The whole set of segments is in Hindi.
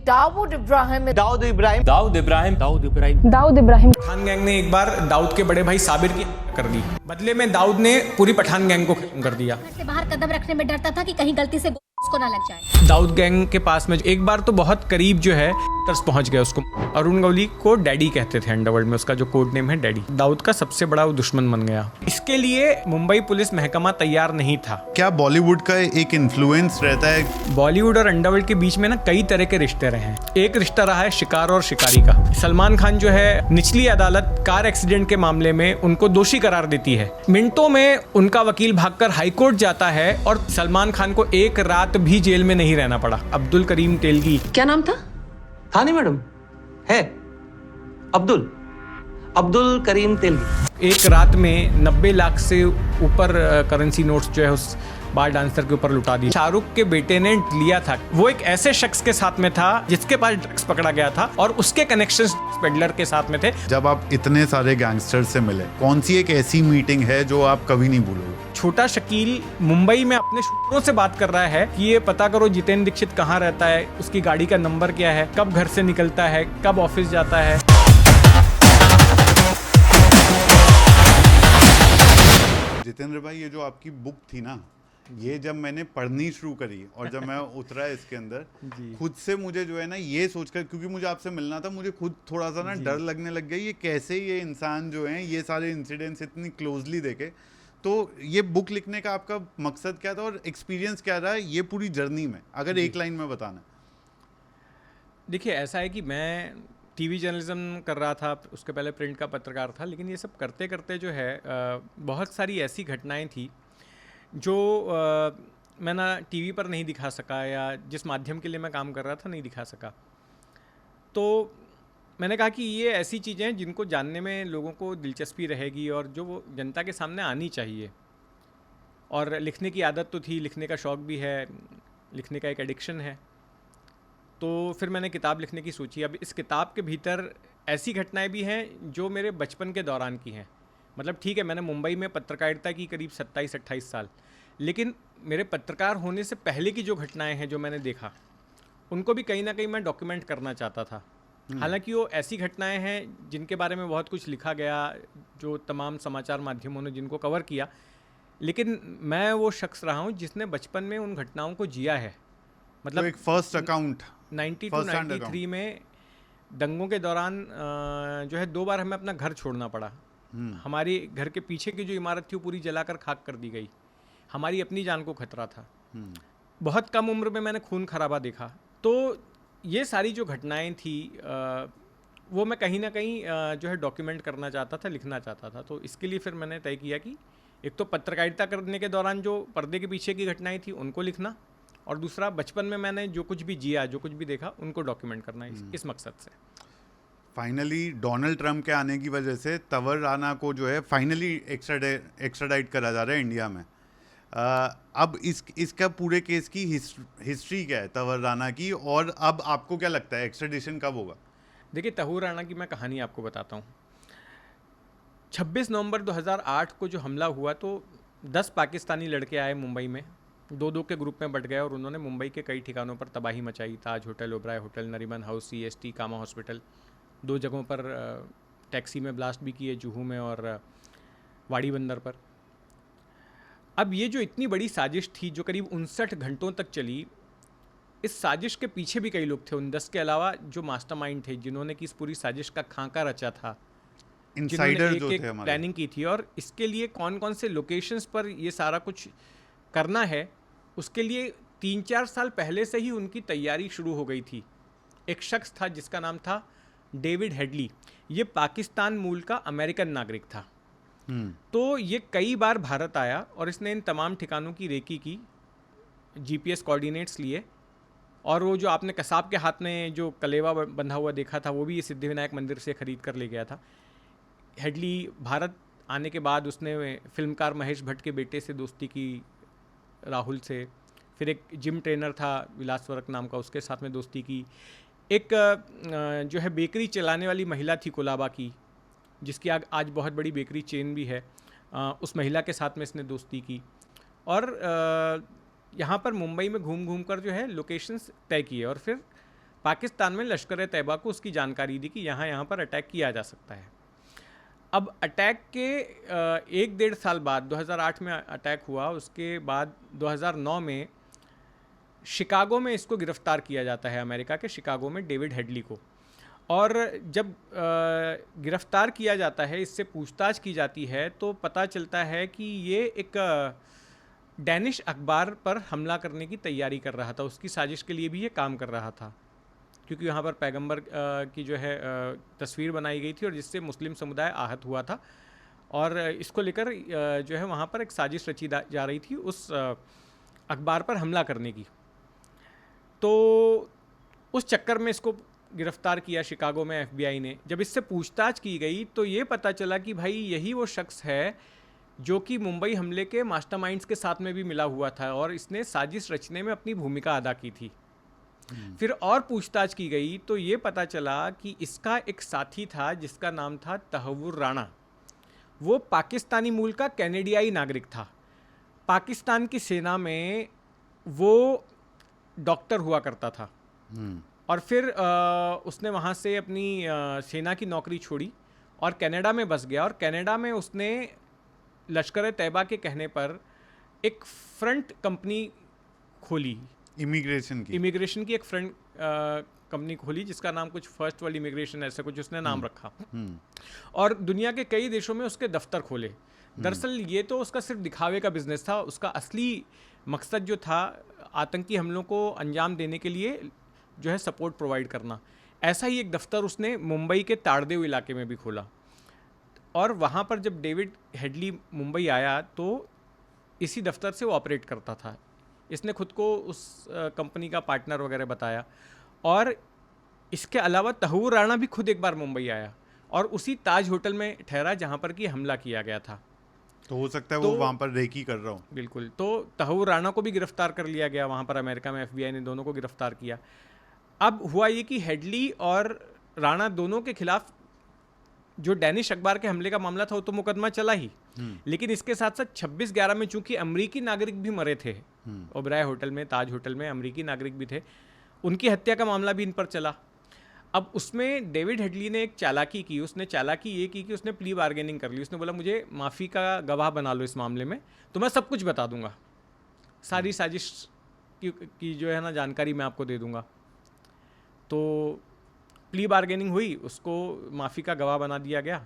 दाऊद इब्राहिम पठान गैंग ने एक बार दाऊद के बड़े भाई साबिर की कर दी। बदले में दाऊद ने पूरी पठान गैंग को खत्म कर दिया। घर से बाहर कदम रखने में डरता था कि कहीं गलती से उसको ना लग जाए। दाऊद गैंग के पास में एक बार तो बहुत करीब जो है तरस पहुंच गया उसको। अरुण गौली को डैडी कहते थे अंडरवर्ल्ड में, उसका जो कोड नेम है डैडी। दाऊद का सबसे बड़ा वो दुश्मन बन गया। इसके लिए मुंबई पुलिस महकमा तैयार नहीं था। क्या बॉलीवुड का एक इन्फ्लुएंस रहता है? बॉलीवुड और अंडरवर्ल्ड के बीच में ना कई तरह के रिश्ते रहे हैं। एक रिश्ता रहा है शिकार और शिकारी का। सलमान खान जो है निचली अदालत कार एक्सीडेंट के मामले में उनको दोषी करार देती है। मिनटों में उनका वकील भागकर हाईकोर्ट जाता है और सलमान खान को एक रात भी जेल में नहीं रहना पड़ा। अब्दुल करीम तेलगी, क्या नाम था? नहीं मैडम, है अब्दुल करीम तेलगी। एक रात में 90 लाख से ऊपर करेंसी नोट्स जो है उस बार डांसर के ऊपर लुटा दी। शाहरुख के बेटे ने लिया था। वो एक ऐसे शख्स के साथ में था जिसके पास ड्रग्स पकड़ा गया था और उसके कनेक्शंस पेडलर के साथ में थे। जब आप इतने सारे गैंगस्टर से मिले, कौन सी एक ऐसी मीटिंग है जो आप कभी नहीं भूलोगे? छोटा शकील मुंबई में अपने शूटरों से बात कर रहा है कि ये पता करो जितेंद्र दीक्षित कहाँ रहता है, उसकी गाड़ी का नंबर क्या है, कब घर से निकलता है, कब ऑफिस जाता है। जितेंद्र भाई, ये जो आपकी बुक थी ना, ये जब मैंने पढ़नी शुरू करी और जब मैं उतरा इसके अंदर, खुद से मुझे जो है ना ये सोचकर, क्योंकि मुझे आपसे मिलना था, मुझे खुद थोड़ा सा ना डर लगने लग गया। ये कैसे ये इंसान जो हैं ये सारे इंसिडेंट्स इतनी क्लोजली देखे। तो ये बुक लिखने का आपका मकसद क्या था और एक्सपीरियंस क्या रहा ये पूरी जर्नी में, अगर एक लाइन में बताना? देखिए, ऐसा है कि मैं टीवी जर्नलिज्म कर रहा था, उसके पहले प्रिंट का पत्रकार था, लेकिन ये सब करते करते जो है बहुत सारी ऐसी घटनाएं थी जो मैं ना टीवी पर नहीं दिखा सका या जिस माध्यम के लिए मैं काम कर रहा था नहीं दिखा सका। तो मैंने कहा कि ये ऐसी चीज़ें हैं जिनको जानने में लोगों को दिलचस्पी रहेगी और जो वो जनता के सामने आनी चाहिए। और लिखने की आदत तो थी, लिखने का शौक़ भी है, लिखने का एक एडिक्शन है। तो फिर मैंने किताब लिखने की सोची। अब इस किताब के भीतर ऐसी घटनाएं भी हैं जो मेरे बचपन के दौरान की हैं। मतलब ठीक है, मैंने मुंबई में पत्रकारिता की करीब 27-28 साल, लेकिन मेरे पत्रकार होने से पहले की जो घटनाएं हैं जो मैंने देखा, उनको भी कहीं ना कहीं मैं डॉक्यूमेंट करना चाहता था। हालांकि वो ऐसी घटनाएं हैं जिनके बारे में बहुत कुछ लिखा गया, जो तमाम समाचार माध्यमों ने जिनको कवर किया, लेकिन मैं वो शख्स रहा हूँ जिसने बचपन में उन घटनाओं को जिया है। मतलब तो एक फर्स्ट अकाउंट 92-93 में दंगों के दौरान जो है 2 बार हमें अपना घर छोड़ना पड़ा। हमारी घर के पीछे की जो इमारत थी वो पूरी जलाकर खाक कर दी गई। हमारी अपनी जान को खतरा था। बहुत कम उम्र में मैंने खून खराबा देखा। तो ये सारी जो घटनाएं थी वो मैं कहीं ना कहीं जो है डॉक्यूमेंट करना चाहता था, लिखना चाहता था। तो इसके लिए फिर मैंने तय किया कि एक तो पत्रकारिता करने के दौरान जो पर्दे के पीछे की घटनाएं थी उनको लिखना, और दूसरा बचपन में मैंने जो कुछ भी जिया, जो कुछ भी देखा, उनको डॉक्यूमेंट करना, इस मकसद से। फाइनली डोनाल्ड ट्रंप के आने की वजह से तंवर राणा को जो है फाइनली एक्स्ट्राडाइट करा जा रहा है इंडिया में। अब इसका पूरे केस की हिस्ट्री क्या है तंवर राणा की, और अब आपको क्या लगता है एक्स्ट्राडिशन कब होगा? देखिए, तंवर राणा की मैं कहानी आपको बताता हूँ। 26 नवंबर 2008 को जो हमला हुआ, तो 10 पाकिस्तानी लड़के आए मुंबई में, 2-2 के ग्रुप में बट गए और उन्होंने मुंबई के कई ठिकानों पर तबाही मचाई। Taj hotel, Oberoi hotel, Nariman house, CST, Cama hospital, 2 जगहों पर टैक्सी में ब्लास्ट भी किए, जुहू में और वाड़ी बंदर पर। अब ये जो इतनी बड़ी साजिश थी जो करीब 59 घंटों तक चली, इस साजिश के पीछे भी कई लोग थे। उन 10 के अलावा जो मास्टरमाइंड थे, जिन्होंने कि इस पूरी साजिश का खाका रचा था, इनसाइडर जो थे, प्लानिंग की थी, और इसके लिए कौन कौन से लोकेशंस पर ये सारा कुछ करना है, उसके लिए 3-4 साल पहले से ही उनकी तैयारी शुरू हो गई थी। एक शख्स था जिसका नाम था डेविड हेडली। ये पाकिस्तान मूल का अमेरिकन नागरिक था। तो ये कई बार भारत आया और इसने इन तमाम ठिकानों की रेकी की, GPS कोऑर्डिनेट्स लिए, और वो जो आपने कसाब के हाथ में जो कलेवा बंधा हुआ देखा था, वो भी ये सिद्धिविनायक मंदिर से ख़रीद कर ले गया था। हेडली भारत आने के बाद उसने फिल्मकार महेश भट्ट के बेटे से दोस्ती की, राहुल से। फिर एक जिम ट्रेनर था विलास वर्क नाम का, उसके साथ में दोस्ती की। एक जो है बेकरी चलाने वाली महिला थी कोलाबा की, जिसकी आज बहुत बड़ी बेकरी चेन भी है, उस महिला के साथ में इसने दोस्ती की। और यहाँ पर मुंबई में घूम घूम कर जो है लोकेशंस तय किए, और फिर पाकिस्तान में लश्कर तैयबा को उसकी जानकारी दी कि यहाँ पर अटैक किया जा सकता है। अब अटैक के 1-1.5 साल बाद 2008 में अटैक हुआ, उसके बाद 2009 में शिकागो में इसको गिरफ्तार किया जाता है, अमेरिका के शिकागो में डेविड हेडली को। और जब गिरफ्तार किया जाता है, इससे पूछताछ की जाती है, तो पता चलता है कि ये एक डैनिश अखबार पर हमला करने की तैयारी कर रहा था, उसकी साजिश के लिए भी ये काम कर रहा था, क्योंकि यहाँ पर पैगंबर की जो है तस्वीर बनाई गई थी और जिससे मुस्लिम समुदाय आहत हुआ था, और इसको लेकर जो है वहाँ पर एक साजिश रची जा रही थी उस अखबार पर हमला करने की। तो उस चक्कर में इसको गिरफ्तार किया शिकागो में FBI ने। जब इससे पूछताछ की गई तो ये पता चला कि भाई यही वो शख्स है जो कि मुंबई हमले के मास्टरमाइंड्स के साथ में भी मिला हुआ था और इसने साजिश रचने में अपनी भूमिका अदा की थी। फिर और पूछताछ की गई तो ये पता चला कि इसका एक साथी था जिसका नाम था तहव्वुर राणा। वो पाकिस्तानी मूल का कैनेडियाई नागरिक था। पाकिस्तान की सेना में वो डॉक्टर हुआ करता था और फिर उसने वहाँ से अपनी सेना की नौकरी छोड़ी और कनाडा में बस गया, और कनाडा में उसने लश्कर तैयबा के कहने पर एक फ्रंट कंपनी खोली, इमिग्रेशन की एक फ्रंट कंपनी खोली जिसका नाम कुछ फर्स्ट वर्ल्ड इमिग्रेशन ऐसा कुछ उसने नाम रखा, और दुनिया के कई देशों में उसके दफ्तर खोले। दरअसल ये तो उसका सिर्फ दिखावे का बिजनेस था, उसका असली मकसद जो था आतंकी हमलों को अंजाम देने के लिए जो है सपोर्ट प्रोवाइड करना। ऐसा ही एक दफ्तर उसने मुंबई के ताड़देव इलाके में भी खोला, और वहाँ पर जब डेविड हेडली मुंबई आया तो इसी दफ्तर से वो ऑपरेट करता था। इसने खुद को उस कंपनी का पार्टनर वगैरह बताया, और इसके अलावा तहव्वुर राणा भी खुद एक बार मुंबई आया और उसी ताज होटल में ठहरा जहाँ पर कि हमला किया गया था। तो हो सकता है वो वहाँ पर रेकी कर रहा हो। बिल्कुल। तो तहव्वुर राणा को भी गिरफ्तार कर लिया गया वहाँ पर, अमेरिका में FBI ने दोनों को गिरफ्तार किया। अब हुआ ये कि हेडली और राणा दोनों के खिलाफ जो डैनिश अखबार के हमले का मामला था वो तो मुकदमा चला ही, लेकिन इसके साथ साथ 26/11 में चूंकि अमरीकी नागरिक भी मरे थे, ओबराय होटल में, ताज होटल में अमरीकी नागरिक भी थे, उनकी हत्या का मामला भी इन पर चला। अब उसमें डेविड हेडली ने एक चालाकी की। उसने चालाकी ये की कि उसने प्ली बार्गेनिंग कर ली। उसने बोला मुझे माफ़ी का गवाह बना लो इस मामले में, तो मैं सब कुछ बता दूंगा, सारी साजिश की जो है ना जानकारी मैं आपको दे दूंगा। तो प्ली बार्गेनिंग हुई, उसको माफ़ी का गवाह बना दिया गया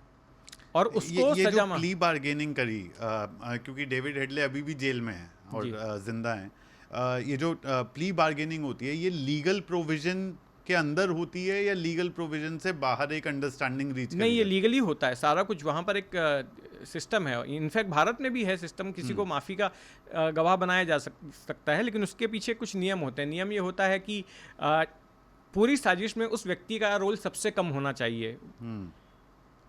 और उसको ये सजा जो प्ली बार्गेनिंग करी, क्योंकि डेविड हेडले अभी भी जेल में है और जिंदा है, ये जो प्ली बार्गेनिंग होती है ये लीगल प्रोविजन के अंदर होती है या लीगल प्रोविजन से बाहर एक अंडरस्टैंडिंग रीच? नहीं, ये लीगली होता है सारा कुछ। वहाँ पर एक सिस्टम है, इनफैक्ट भारत में भी है सिस्टम, किसी को माफ़ी का गवाह बनाया जा सकता है, लेकिन उसके पीछे कुछ नियम होते हैं। नियम ये होता है कि पूरी साजिश में उस व्यक्ति का रोल सबसे कम होना चाहिए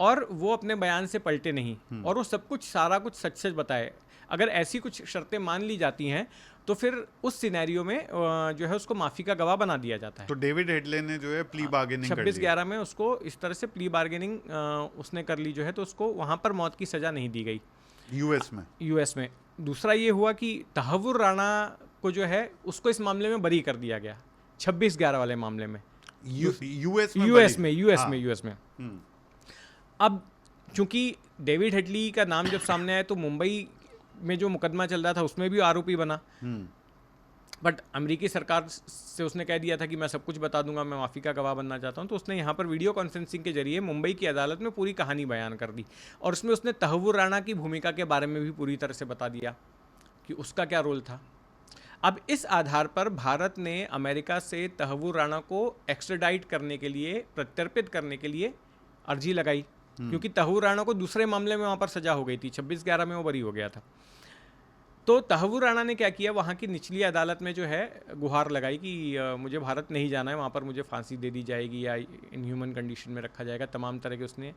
और वो अपने बयान से पलटे नहीं और वो सब कुछ सारा कुछ सच सच बताए। अगर ऐसी कुछ शर्तें मान ली जाती हैं तो फिर उस सिनेरियो में जो है उसको माफ़ी का गवाह बना दिया जाता है। तो डेविड हेडले ने जो है प्ली बार्गेनिंग 26/11 में उसको इस तरह से प्ली बार्गेनिंग उसने कर ली जो है, तो उसको वहाँ पर मौत की सज़ा नहीं दी गई यूएस में। दूसरा ये हुआ कि तहव्वुर राणा को जो है उसको इस मामले में बरी कर दिया गया 26/11 वाले मामले में, यूएस में। अब चूंकि डेविड हेडली का नाम जब सामने आया तो मुंबई में जो मुकदमा चल रहा था उसमें भी आरोपी बना, बट अमेरिकी सरकार से उसने कह दिया था कि मैं सब कुछ बता दूंगा, मैं माफ़ी का गवाह बनना चाहता हूं। तो उसने यहाँ पर वीडियो कॉन्फ्रेंसिंग के जरिए मुंबई की अदालत में पूरी कहानी बयान कर दी और उसमें उसने तहव्वुर राणा की भूमिका के बारे में भी पूरी तरह से बता दिया कि उसका क्या रोल था। अब इस आधार पर भारत ने अमेरिका से तहव्वुर राणा को एक्स्ट्राडाइट करने के लिए, प्रत्यर्पित करने के लिए अर्जी लगाई, क्योंकि तहव्वुर राणा को दूसरे मामले में वहाँ पर सजा हो गई थी, 26/11 में वो बरी हो गया था। तो तहव्वुर राणा ने क्या किया, वहाँ की निचली अदालत में जो है गुहार लगाई कि मुझे भारत नहीं जाना है, वहाँ पर मुझे फांसी दे दी जाएगी या इनह्यूमन कंडीशन में रखा जाएगा। तमाम तरह के उसने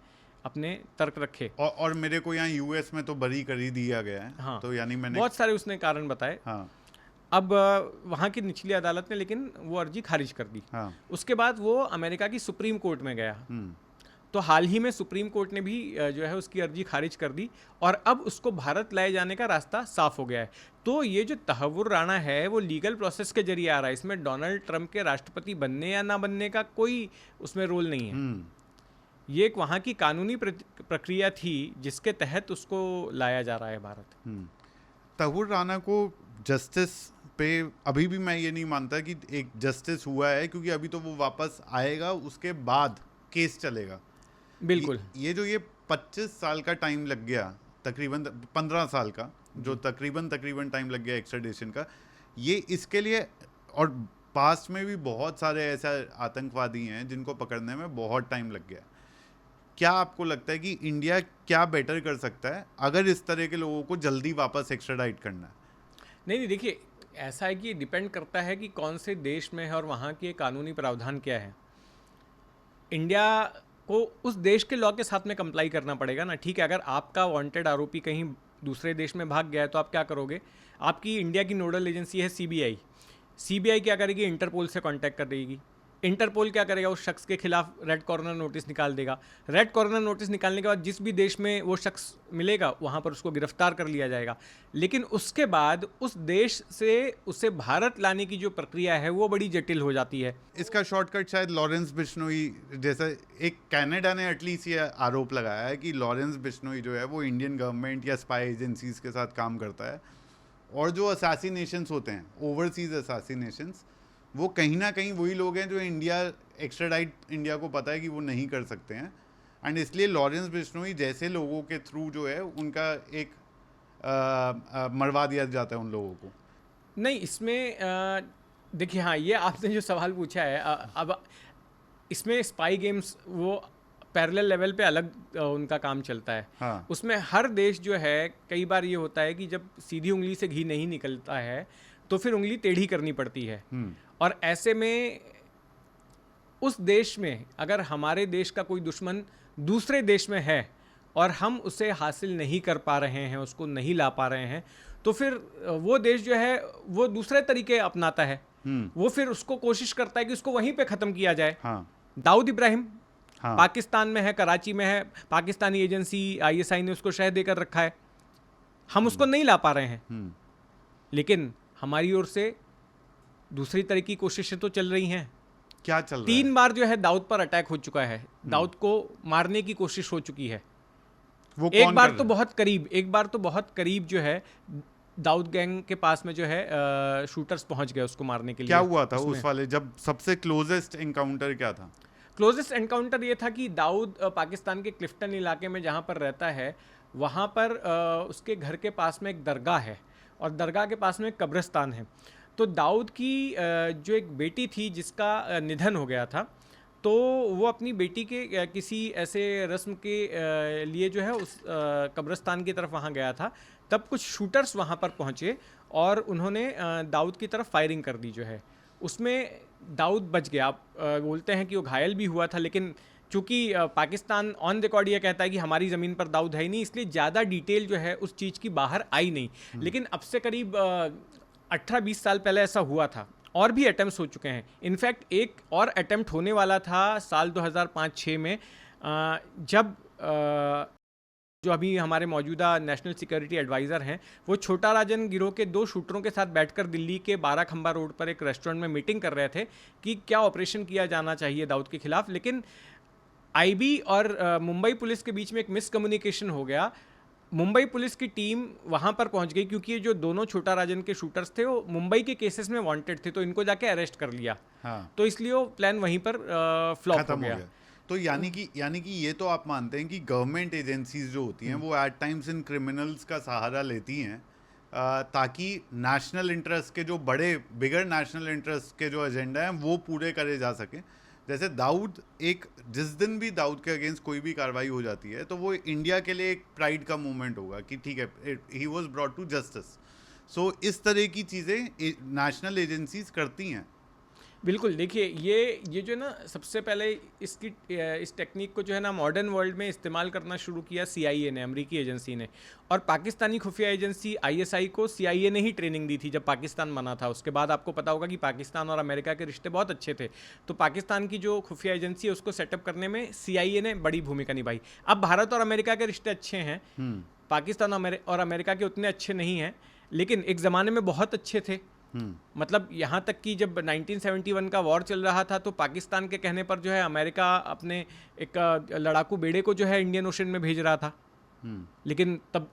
अपने तर्क रखे और मेरे को यहाँ यूएस में तो बरी कर ही दिया गया है। हाँ, तो यानी मैंने बहुत सारे उसने कारण बताए। हाँ। अब वहाँ की निचली अदालत ने लेकिन वो अर्जी खारिज कर दी। हाँ। उसके बाद वो अमेरिका की सुप्रीम कोर्ट में गया तो हाल ही में सुप्रीम कोर्ट ने भी जो है उसकी अर्जी खारिज कर दी और अब उसको भारत लाए जाने का रास्ता साफ हो गया है। तो ये जो तहव्वुर राणा है वो लीगल प्रोसेस के जरिए आ रहा है, इसमें डोनाल्ड ट्रंप के राष्ट्रपति बनने या ना बनने का कोई उसमें रोल नहीं है। ये एक वहाँ की कानूनी प्रक्रिया थी जिसके तहत उसको लाया जा रहा है भारत। तहव्वुर राणा को जस्टिस पे अभी भी मैं ये नहीं मानता कि एक जस्टिस हुआ है, क्योंकि अभी तो वो वापस आएगा, उसके बाद केस चलेगा। बिल्कुल। ये जो ये 25 साल का टाइम लग गया, तकरीबन 15 साल का जो तकरीबन टाइम लग गया एक्स्ट्राडिशन का, ये इसके लिए, और पास्ट में भी बहुत सारे ऐसे आतंकवादी हैं जिनको पकड़ने में बहुत टाइम लग गया। क्या आपको लगता है कि इंडिया क्या बेटर कर सकता है अगर इस तरह के लोगों को जल्दी वापस एक्स्ट्राडाइट करना है? नहीं, देखिए ऐसा है कि डिपेंड करता है कि कौन से देश में है और वहाँ के कानूनी प्रावधान क्या है। इंडिया को उस देश के लॉ के साथ में कंप्लाई करना पड़ेगा ना। ठीक है, अगर आपका वांटेड आरोपी कहीं दूसरे देश में भाग गया है तो आप क्या करोगे? आपकी इंडिया की नोडल एजेंसी है सीबीआई। सीबीआई क्या करेगी? इंटरपोल से कांटेक्ट कर देगी। इंटरपोल क्या करेगा? उस शख्स के खिलाफ रेड कॉर्नर नोटिस निकाल देगा। रेड कॉर्नर नोटिस निकालने के बाद जिस भी देश में वो शख्स मिलेगा वहाँ पर उसको गिरफ्तार कर लिया जाएगा। लेकिन उसके बाद उस देश से उसे भारत लाने की जो प्रक्रिया है वो बड़ी जटिल हो जाती है। इसका शॉर्टकट शायद लॉरेंस बिश्नोई जैसा, एक कनाडा ने एटलीस्ट ये आरोप लगाया है कि लॉरेंस बिश्नोई जो है वो इंडियन गवर्नमेंट या स्पाई एजेंसीज के साथ काम करता है, और जो असैसिनेशंस होते हैं, ओवरसीज असैसिनेशंस, वो कहीं ना कहीं वही लोग हैं जो इंडिया एक्स्ट्राडाइट इंडिया को पता है कि वो नहीं कर सकते हैं, एंड इसलिए लॉरेंस बिश्नोई जैसे लोगों के थ्रू जो है उनका एक मरवा दिया जाता है उन लोगों को। नहीं, इसमें देखिए, हाँ, ये आपने जो सवाल पूछा है, अब इसमें स्पाई गेम्स वो पैरेलल लेवल पे अलग उनका काम चलता है। हाँ। उसमें हर देश जो है, कई बार ये होता है कि जब सीधी उंगली से घी नहीं निकलता है तो फिर उंगली टेढ़ी करनी पड़ती है। और ऐसे में उस देश में अगर हमारे देश का कोई दुश्मन दूसरे देश में है और हम उसे हासिल नहीं कर पा रहे हैं, उसको नहीं ला पा रहे हैं, तो फिर वो देश जो है वो दूसरे तरीके अपनाता है। वो फिर उसको कोशिश करता है कि उसको वहीं पे ख़त्म किया जाए। हाँ। दाऊद इब्राहिम हाँ। पाकिस्तान में है, कराची में है, पाकिस्तानी एजेंसी आईएसआई ने उसको शह देकर रखा है, हम उसको नहीं ला पा रहे हैं। लेकिन हमारी ओर से दूसरी तरह की कोशिशें तो चल रही हैं। क्या चल रहा है? 3 बार जो है दाऊद पर अटैक हो चुका है, दाऊद को मारने की कोशिश हो चुकी है। वो एक कौन बार कर तो रहा बहुत करीब जो है दाऊद गैंग के पास में जो है शूटर्स पहुंच गए उसको मारने के लिए। क्या हुआ था उसमें उस वाले, जब सबसे क्लोजेस्ट एनकाउंटर क्या था? क्लोजेस्ट एनकाउंटर ये था कि दाऊद पाकिस्तान के क्लिफ्टन इलाके में जहाँ पर रहता है वहाँ पर उसके घर के पास में एक दरगाह है और दरगाह के पास में एक कब्रिस्तान है। तो दाऊद की जो एक बेटी थी जिसका निधन हो गया था, तो वो अपनी बेटी के किसी ऐसे रस्म के लिए जो है उस कब्रिस्तान की तरफ वहाँ गया था। तब कुछ शूटर्स वहाँ पर पहुँचे और उन्होंने दाऊद की तरफ फायरिंग कर दी जो है। उसमें दाऊद बच गया। आप बोलते हैं कि वो घायल भी हुआ था, लेकिन चूँकि पाकिस्तान ऑन रिकॉर्ड ये कहता है कि हमारी ज़मीन पर दाऊद है ही नहीं, इसलिए ज़्यादा डिटेल जो है उस चीज़ की बाहर आई नहीं। लेकिन अब से करीब 18-20 साल पहले ऐसा हुआ था और भी अटैम्प्ट्स हो चुके हैं। इनफैक्ट एक और अटैम्प्ट होने वाला था साल 2005-06 में, जब जो अभी हमारे मौजूदा नेशनल सिक्योरिटी एडवाइज़र हैं वो छोटा राजन गिरोह के 2 शूटरों के साथ बैठकर दिल्ली के 12 खंबा रोड पर एक रेस्टोरेंट में मीटिंग कर रहे थे कि क्या ऑपरेशन किया जाना चाहिए दाऊद के खिलाफ। लेकिन आईबी और मुंबई पुलिस के बीच में एक मिसकम्युनिकेशन हो गया। मुंबई पुलिस की टीम वहाँ पर पहुँच गई क्योंकि ये जो दोनों छोटा राजन के शूटर्स थे वो मुंबई के केसेस में वांटेड थे, तो इनको जाके अरेस्ट कर लिया। हाँ। तो इसलिए वो प्लान वहीं पर फ्लॉप हो गया। तो यानी कि ये तो आप मानते हैं कि गवर्नमेंट एजेंसीज जो होती हैं वो एट टाइम्स इन क्रिमिनल्स का सहारा लेती हैं ताकि नेशनल इंटरेस्ट के जो बिगर नेशनल इंटरेस्ट के जो एजेंडा हैं वो पूरे करे जा सकें। जैसे दाऊद, जिस दिन भी दाऊद के अगेंस्ट कोई भी कार्रवाई हो जाती है तो वो इंडिया के लिए एक प्राइड का मोमेंट होगा कि ठीक है, he was brought to justice. So इस तरह की चीज़ें नेशनल एजेंसीज करती हैं। बिल्कुल, देखिए ये जो है ना, सबसे पहले इस टेक्निक को जो है ना मॉडर्न वर्ल्ड में इस्तेमाल करना शुरू किया CIA ने, अमेरिकी एजेंसी ने। और पाकिस्तानी खुफिया एजेंसी ISI को CIA ने ही ट्रेनिंग दी थी जब पाकिस्तान बना था। उसके बाद आपको पता होगा कि पाकिस्तान और अमेरिका के रिश्ते बहुत अच्छे थे, तो पाकिस्तान की जो खुफिया एजेंसी है उसको सेटअप करने में CIA ने बड़ी भूमिका निभाई। अब भारत और अमेरिका के रिश्ते अच्छे हैं, पाकिस्तान और अमेरिका के उतने अच्छे नहीं हैं, लेकिन एक ज़माने में बहुत अच्छे थे। मतलब यहाँ तक कि जब 1971 का वॉर चल रहा था तो पाकिस्तान के कहने पर जो है अमेरिका अपने एक लड़ाकू बेड़े को जो है इंडियन ओशन में भेज रहा था, लेकिन तब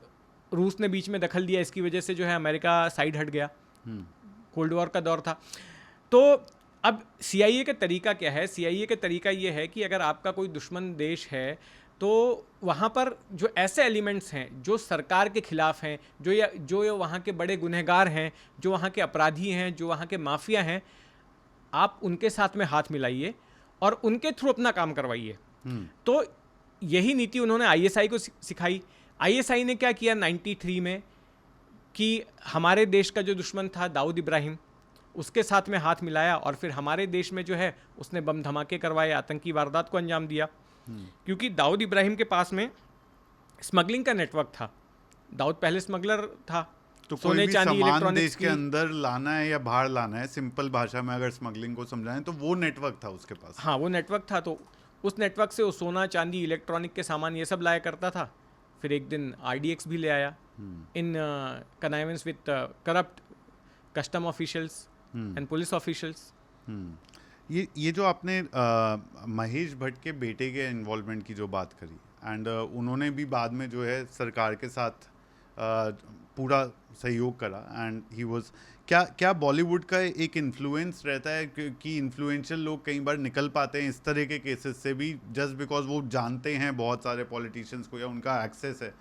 रूस ने बीच में दखल दिया। इसकी वजह से जो है अमेरिका साइड हट गया, कोल्ड वॉर का दौर था। तो अब CIA का तरीका क्या है? CIA का तरीका ये है कि अगर आपका कोई दुश्मन देश है तो वहाँ पर जो ऐसे एलिमेंट्स हैं जो सरकार के खिलाफ हैं, जो वहाँ के बड़े गुनहगार हैं, जो वहाँ के अपराधी हैं, जो वहाँ के माफिया हैं, आप उनके साथ में हाथ मिलाइए और उनके थ्रू अपना काम करवाइए। तो यही नीति उन्होंने ISI को सिखाई। ISI ने क्या किया 93 में कि हमारे देश का जो दुश्मन था दाऊद इब्राहिम, उसके साथ में हाथ मिलाया और फिर हमारे देश में जो है उसने बम धमाके करवाए, आतंकी वारदात को अंजाम दिया। क्योंकि दाऊद इब्राहिम के पास में स्मगलिंग का नेटवर्क था। दाऊद पहले स्मगलर था, तो सोने कोई भी चांदी सामान इलेक्ट्रॉनिक्स देश के अंदर लाना है या बाहर लाना है, सिंपल भाषा में अगर स्मगलिंग को समझाएं तो वो नेटवर्क था उसके पास। हाँ, वो नेटवर्क था। तो उस नेटवर्क से वो सोना चांदी इलेक्ट्रॉनिक के सामान ये सब लाया करता था। फिर एक दिन RDX भी ले आया in connivance with corrupt custom officials and police officials. ये जो आपने महेश भट्ट के बेटे के इन्वॉल्वमेंट की जो बात करी, एंड उन्होंने भी बाद में जो है सरकार के साथ पूरा सहयोग करा, एंड ही वाज क्या बॉलीवुड का एक इन्फ्लुएंस रहता है कि इन्फ्लुएंशियल लोग कई बार निकल पाते हैं इस तरह के केसेस से भी, जस्ट बिकॉज वो जानते हैं बहुत सारे पॉलिटिशियंस को या उनका एक्सेस है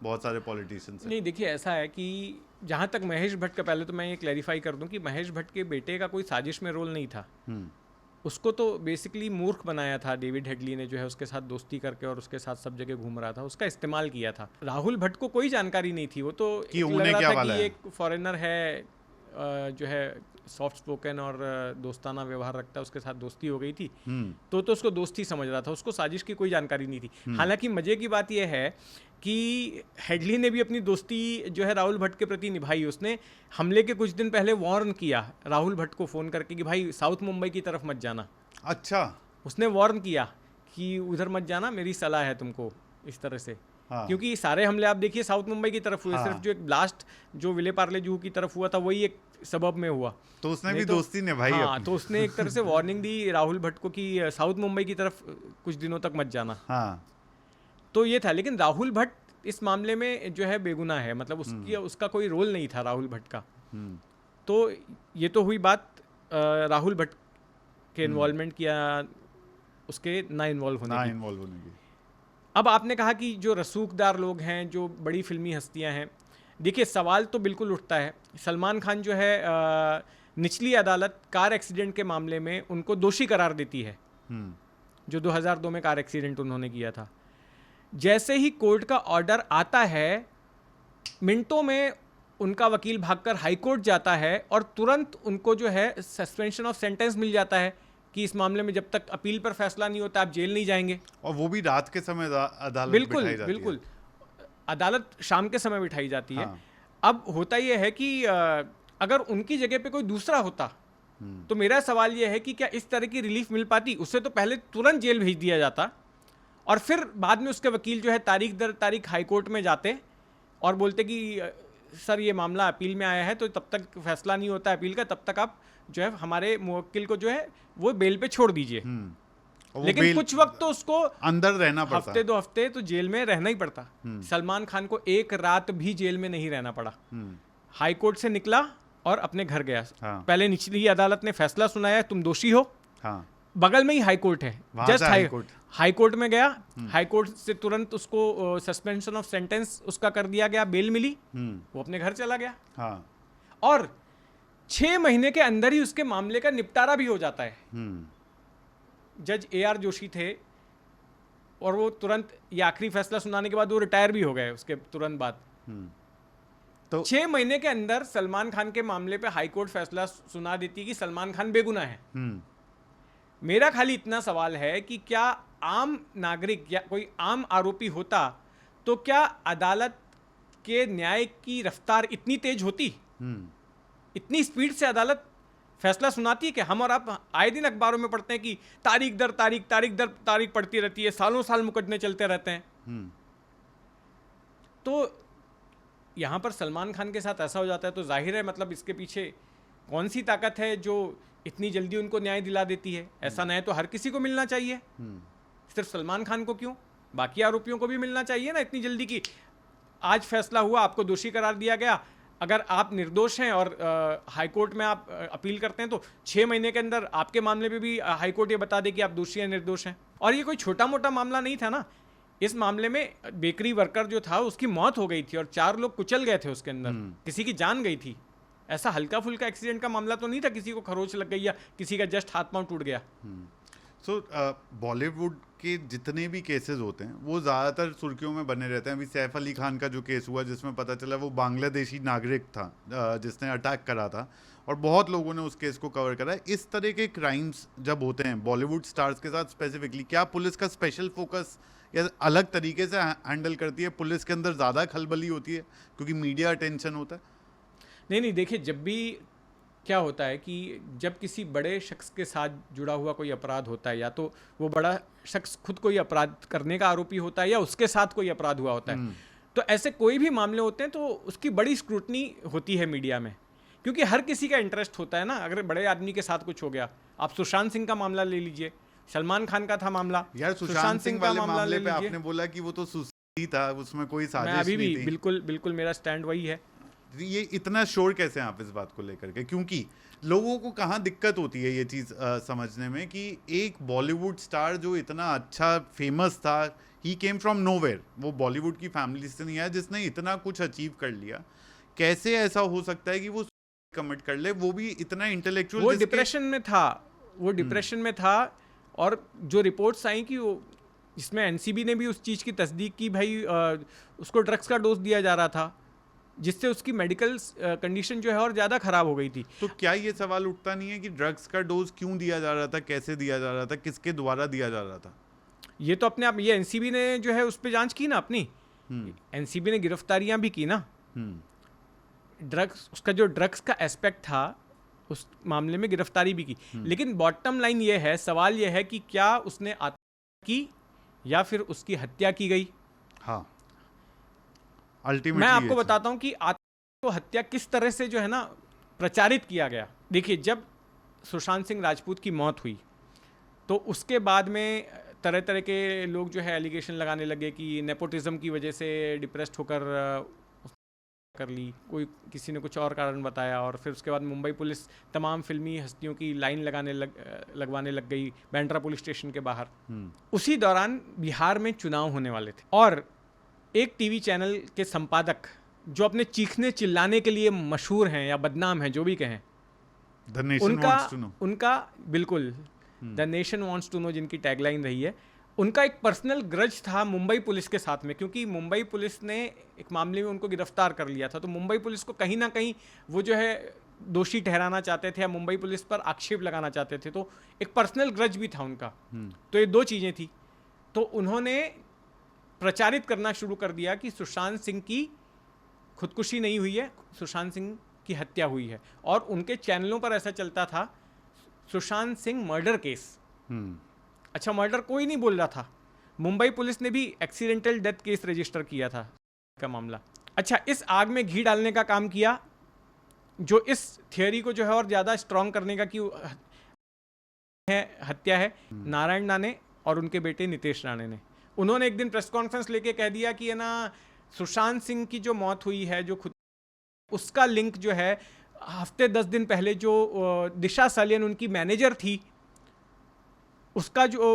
बहुत सारे पॉलिटिशियंस से? नहीं, देखिए ऐसा है कि जहाँ तक महेश भट्ट का, पहले तो मैं ये क्लैरिफाई कर दूं कि महेश भट्ट के बेटे का कोई साजिश में रोल नहीं था। उसको तो बेसिकली मूर्ख बनाया था डेविड हेडली ने, जो है उसके साथ दोस्ती करके और उसके साथ सब जगह घूम रहा था, उसका इस्तेमाल किया था। राहुल भट्ट को कोई जानकारी नहीं थी, वो तो लग रहा था कि एक फॉरेनर है जो है सॉफ्ट स्पोकन और दोस्ताना व्यवहार रखता है, उसके साथ दोस्ती हो गई थी, तो उसको दोस्ती समझ रहा था, उसको साजिश की कोई जानकारी नहीं थी। हालांकि मजे की बात यह है कि हेडली ने भी अपनी दोस्ती जो है राहुल भट्ट के प्रति निभाई। उसने हमले के कुछ दिन पहले वार्न किया राहुल भट्ट को फ़ोन करके कि भाई साउथ मुंबई की तरफ मत जाना। अच्छा, उसने वार्न किया कि उधर मत जाना, मेरी सलाह है तुमको, इस तरह से। हाँ। क्योंकि सारे हमले आप देखिए साउथ मुंबई की तरफ हुए। हाँ। सिर्फ जो एक ब्लास्ट जो विले पार्ले जूहू की तरफ हुआ था वही एक सबब में हुआ, तो उसने भी दोस्ती निभाई। हाँ, तो उसने एक तरह से वार्निंग दी राहुल भट्ट को कि साउथ मुंबई की तरफ कुछ दिनों तक मत जाना। हाँ। तो ये था, लेकिन राहुल भट्ट इस मामले में जो है बेगुनाह है, मतलब उसका कोई रोल नहीं था राहुल भट्ट का। तो ये तो हुई बात राहुल भट्ट के इन्वॉल्वमेंट किया, उसके ना इन्वॉल्व होने की। अब आपने कहा कि जो रसूखदार लोग हैं, जो बड़ी फिल्मी हस्तियां हैं, देखिए सवाल तो बिल्कुल उठता है। सलमान खान जो है निचली अदालत कार एक्सीडेंट के मामले में उनको दोषी करार देती है, जो 2002 में कार एक्सीडेंट उन्होंने किया था। जैसे ही कोर्ट का ऑर्डर आता है, मिनटों में उनका वकील भागकर हाई कोर्ट जाता है और तुरंत उनको जो है सस्पेंशन ऑफ सेंटेंस मिल जाता है कि इस मामले में जब तक अपील पर फैसला नहीं होता आप जेल नहीं जाएंगे। और वो भी रात के समय अदालत बिठाई जाती है। अदालत शाम के समय बिठाई जाती है। हाँ। अब होता यह है कि अगर उनकी जगह पे कोई दूसरा होता तो मेरा सवाल यह है कि क्या इस तरह की रिलीफ मिल पाती? उससे तो पहले तुरंत जेल भेज दिया जाता और फिर बाद में उसके वकील जो है तारीख दर तारीख हाई कोर्ट में जाते और बोलते कि सर ये मामला अपील में आया है, तो तब तक फैसला नहीं होता अपील का, तब तक आप जो है हमारे मुवक्किल को जो है वो बेल पे छोड़ दीजिए। लेकिन कुछ वक्त तो उसको अंदर रहना पड़ता, हफ्ते 2 हफ्ते तो जेल में रहना ही पड़ता। सलमान खान को एक रात भी जेल में नहीं रहना पड़ा। हाई कोर्ट से निकला और अपने घर गया। हाँ। पहले निचली अदालत ने फैसला सुनाया तुम दोषी हो। हाँ। बगल में ही हाई कोर्ट है, जस्ट हाई कोर्ट में गया। हाई कोर्ट से तुरंत उसको सस्पेंशन ऑफ सेंटेंस उसका कर दिया गया, बेल मिली, वो अपने घर चला गया। हाँ। और 6 महीने के अंदर ही उसके मामले का निपटारा भी हो जाता है। जज AR जोशी थे और वो तुरंत ये आखिरी फैसला सुनाने के बाद वो रिटायर भी हो गए उसके तुरंत बाद। तो 6 महीने के अंदर सलमान खान के मामले पे हाई कोर्ट फैसला सुना देती कि सलमान खान बेगुनाह है। मेरा खाली इतना सवाल है कि क्या आम नागरिक या कोई आम आरोपी होता तो क्या अदालत के न्याय की रफ्तार इतनी तेज होती? इतनी स्पीड से अदालत फैसला सुनाती है कि हम और आप आए दिन अखबारों में पढ़ते हैं कि तारीख दर तारीख पड़ती रहती है, सालों साल मुकदमे चलते रहते हैं। तो यहाँ पर सलमान खान के साथ ऐसा हो जाता है तो जाहिर है मतलब इसके पीछे कौन सी ताकत है जो इतनी जल्दी उनको न्याय दिला देती है? ऐसा न्याय तो हर किसी को मिलना चाहिए, सिर्फ सलमान खान को क्यों, बाकी आरोपियों को भी मिलना चाहिए ना इतनी जल्दी की आज फैसला हुआ, आपको दोषी करार दिया गया, अगर आप निर्दोष हैं और हाई कोर्ट में आप अपील करते हैं तो 6 महीने के अंदर आपके मामले में भी हाई कोर्ट ये बता दे कि आप दोषी हैं निर्दोष हैं। और ये कोई छोटा मोटा मामला नहीं था ना, इस मामले में बेकरी वर्कर जो था उसकी मौत हो गई थी और 4 लोग कुचल गए थे उसके अंदर, किसी की जान गई थी। ऐसा हल्का फुल्का एक्सीडेंट का मामला तो नहीं था, किसी को खरोच लग गई या किसी का जस्ट हाथ पांव टूट गया। सो बॉलीवुड के जितने भी केसेस होते हैं वो ज़्यादातर सुर्खियों में बने रहते हैं। अभी सैफ अली खान का जो केस हुआ जिसमें पता चला वो बांग्लादेशी नागरिक था जिसने अटैक करा था और बहुत लोगों ने उस केस को कवर करा है। इस तरह के क्राइम्स जब होते हैं बॉलीवुड स्टार्स के साथ स्पेसिफिकली, क्या पुलिस का स्पेशल फोकस या अलग तरीके से हैंडल करती है? पुलिस के अंदर ज़्यादा खलबली होती है क्योंकि मीडिया अटेंशन होता है? नहीं, देखिए जब भी क्या होता है कि जब किसी बड़े शख्स के साथ जुड़ा हुआ कोई अपराध होता है या तो वो बड़ा शख्स खुद कोई अपराध करने का आरोपी होता है या उसके साथ कोई अपराध हुआ होता है, तो ऐसे कोई भी मामले होते हैं तो उसकी बड़ी स्क्रूटनी होती है मीडिया में, क्योंकि हर किसी का इंटरेस्ट होता है ना। अगर बड़े आदमी के साथ कुछ हो गया, आप सुशांत सिंह का मामला ले लीजिए, सलमान खान का था मामला, यार सुशांत सिंह वाले मामले पे आपने बोला कि वो तो सुसाइड था, उसमें कोई साजिश नहीं थी। अभी भी बिल्कुल मेरा स्टैंड वही है। ये इतना श्योर कैसे हैं आप इस बात को लेकर के? क्योंकि लोगों को कहाँ दिक्कत होती है ये चीज़ समझने में कि एक बॉलीवुड स्टार जो इतना अच्छा फेमस था, ही केम फ्रॉम नोवेयर, वो बॉलीवुड की फैमिली से नहीं आया, जिसने इतना कुछ अचीव कर लिया, कैसे ऐसा हो सकता है कि वो कमिट कर ले, वो भी इतना इंटेलेक्चुअल? वो डिप्रेशन में था और जो रिपोर्ट्स आई कि वो इसमें एनसीबी ने भी उस चीज़ की तस्दीक की, भाई उसको ड्रग्स का डोज दिया जा रहा था जिससे उसकी मेडिकल कंडीशन जो है और ज़्यादा ख़राब हो गई थी। तो क्या ये सवाल उठता नहीं है कि ड्रग्स का डोज क्यों दिया जा रहा था, कैसे दिया जा रहा था, किसके द्वारा दिया जा रहा था? ये तो अपने आप ये एनसीबी ने जो है उस पर जांच की ना अपनी, एनसीबी ने गिरफ्तारियां भी की ना। ड्रग्स, उसका जो ड्रग्स का एस्पेक्ट था उस मामले में गिरफ्तारी भी की, लेकिन बॉटम लाइन ये है, सवाल ये है कि क्या उसने आत्महत्या की या फिर उसकी हत्या की गई। हाँ, अल्टीमेटली मैं आपको बताता हूं कि आत्महत्या को हत्या किस तरह से जो है ना प्रचारित किया गया। देखिए, जब सुशांत सिंह राजपूत की मौत हुई तो उसके बाद में तरह तरह के लोग जो है एलिगेशन लगाने लगे कि नेपोटिज्म की वजह से डिप्रेस्ड होकर कर ली, कोई किसी ने कुछ और कारण बताया, और फिर उसके बाद मुंबई पुलिस तमाम फिल्मी हस्तियों की लाइन लगवाने लग गई बैंड्रा पुलिस स्टेशन के बाहर। उसी दौरान बिहार में चुनाव होने वाले थे और एक टीवी चैनल के संपादक जो अपने चीखने चिल्लाने के लिए मशहूर हैं या बदनाम हैं, जो भी कहें, उनका बिल्कुल the nation wants to know जिनकी टैगलाइन रही है, उनका एक पर्सनल ग्रज था मुंबई पुलिस के साथ में, क्योंकि मुंबई पुलिस ने एक मामले में उनको गिरफ्तार कर लिया था। तो मुंबई पुलिस को कहीं ना कहीं वो जो है दोषी ठहराना चाहते थे या मुंबई पुलिस पर आक्षेप लगाना चाहते थे, तो एक पर्सनल ग्रज भी था उनका। तो ये दो चीज़ें थी। तो उन्होंने प्रचारित करना शुरू कर दिया कि सुशांत सिंह की खुदकुशी नहीं हुई है, सुशांत सिंह की हत्या हुई है, और उनके चैनलों पर ऐसा चलता था सुशांत सिंह मर्डर केस। अच्छा, मर्डर कोई नहीं बोल रहा था, मुंबई पुलिस ने भी एक्सीडेंटल डेथ केस रजिस्टर किया था का मामला। अच्छा, इस आग में घी डालने का काम किया जो इस थियोरी को जो है और ज़्यादा स्ट्रॉन्ग करने का कि हत्या है नारायण राणे और उनके बेटे नितेश राणे ने। उन्होंने एक दिन प्रेस कॉन्फ्रेंस लेके कह दिया कि है ना, सुशांत सिंह की जो मौत हुई है, जो खुद, उसका लिंक जो है हफ्ते 10 दिन पहले जो दिशा सलियन उनकी मैनेजर थी, उसका जो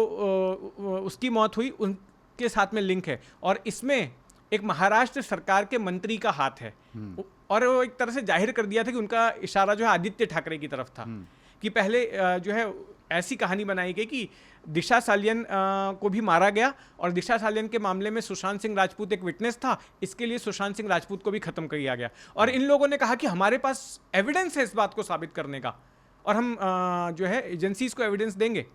उसकी मौत हुई, उनके साथ में लिंक है, और इसमें एक महाराष्ट्र सरकार के मंत्री का हाथ है। और वो एक तरह से जाहिर कर दिया था कि उनका इशारा जो है आदित्य ठाकरे की तरफ था, कि पहले जो है ऐसी कहानी बनाई गई कि दिशा सालियन को भी मारा गया, और दिशा सालियन के मामले में सुशांत सिंह राजपूत एक विटनेस था, इसके लिए सुशांत सिंह राजपूत को भी खत्म किया गया। और इन लोगों ने कहा कि हमारे पास एविडेंस है इस बात को साबित करने का, और हम जो है एजेंसीज को एविडेंस देंगे।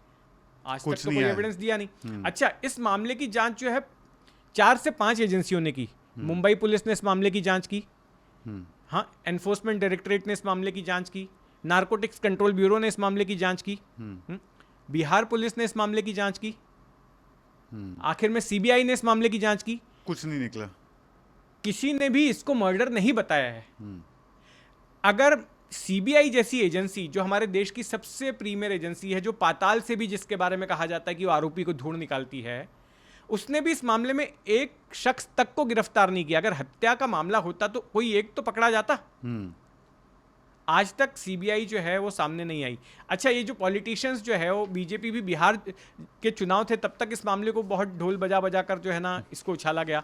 आज तक तो कोई एविडेंस दिया नहीं। अच्छा, इस मामले की जांच जो है 4 से 5 एजेंसियों ने की। मुंबई पुलिस ने इस मामले की जांच की, हाँ, एनफोर्समेंट डायरेक्टरेट ने इस मामले की जांच की, नारकोटिक्स कंट्रोल ब्यूरो ने इस मामले की जांच की, बिहार पुलिस ने इस मामले की जांच की, आखिर में सीबीआई ने इस मामले की जांच की। कुछ नहीं निकला। किसी ने भी इसको मर्डर नहीं बताया है। अगर सीबीआई जैसी एजेंसी, जो हमारे देश की सबसे प्रीमियर एजेंसी है, जो पाताल से भी जिसके बारे में कहा जाता है कि वो आरोपी को ढूंढ निकालती है, उसने भी इस मामले में एक शख्स तक को गिरफ्तार नहीं किया। अगर हत्या का मामला होता तो कोई एक तो पकड़ा जाता। आज तक सीबीआई जो है वो सामने नहीं आई। अच्छा, ये जो पॉलिटिशियंस जो है वो, बीजेपी भी बिहार के चुनाव थे तब तक इस मामले को बहुत ढोल बजा बजा कर जो है ना इसको उछाला गया।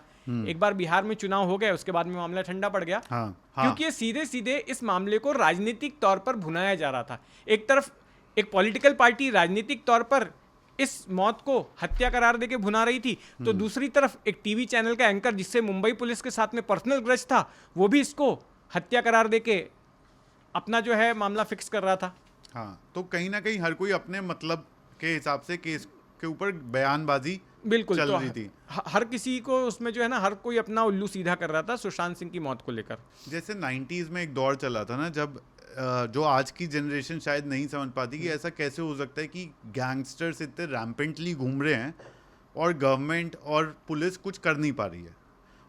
एक बार बिहार में चुनाव हो गए, उसके बाद में मामला ठंडा पड़ गया। क्योंकि ये सीधे सीधे इस मामले को राजनीतिक तौर पर भुनाया जा रहा था। एक तरफ एक पॉलिटिकल पार्टी राजनीतिक तौर पर इस मौत को हत्या करार देके भुना रही थी, तो दूसरी तरफ एक टीवी चैनल का एंकर जिससे मुंबई पुलिस के साथ में पर्सनल ग्रज था, वो भी इसको हत्या करार देके अपना जो है मामला फिक्स कर रहा था। हाँ, तो कहीं ना कहीं हर कोई अपने मतलब के हिसाब से केस के ऊपर बयानबाजी बिल्कुल चल तो रही थी। हर किसी को उसमें जो है ना, हर कोई अपना उल्लू सीधा कर रहा था सुशांत सिंह की मौत को लेकर। जैसे 90s में एक दौर चला था ना, जब जो आज की जनरेशन शायद नहीं समझ पाती कि ऐसा कैसे हो सकता है कि गैंगस्टर्स इतने रैम्पेंटली घूम रहे हैं और गवर्नमेंट और पुलिस कुछ कर नहीं पा रही है,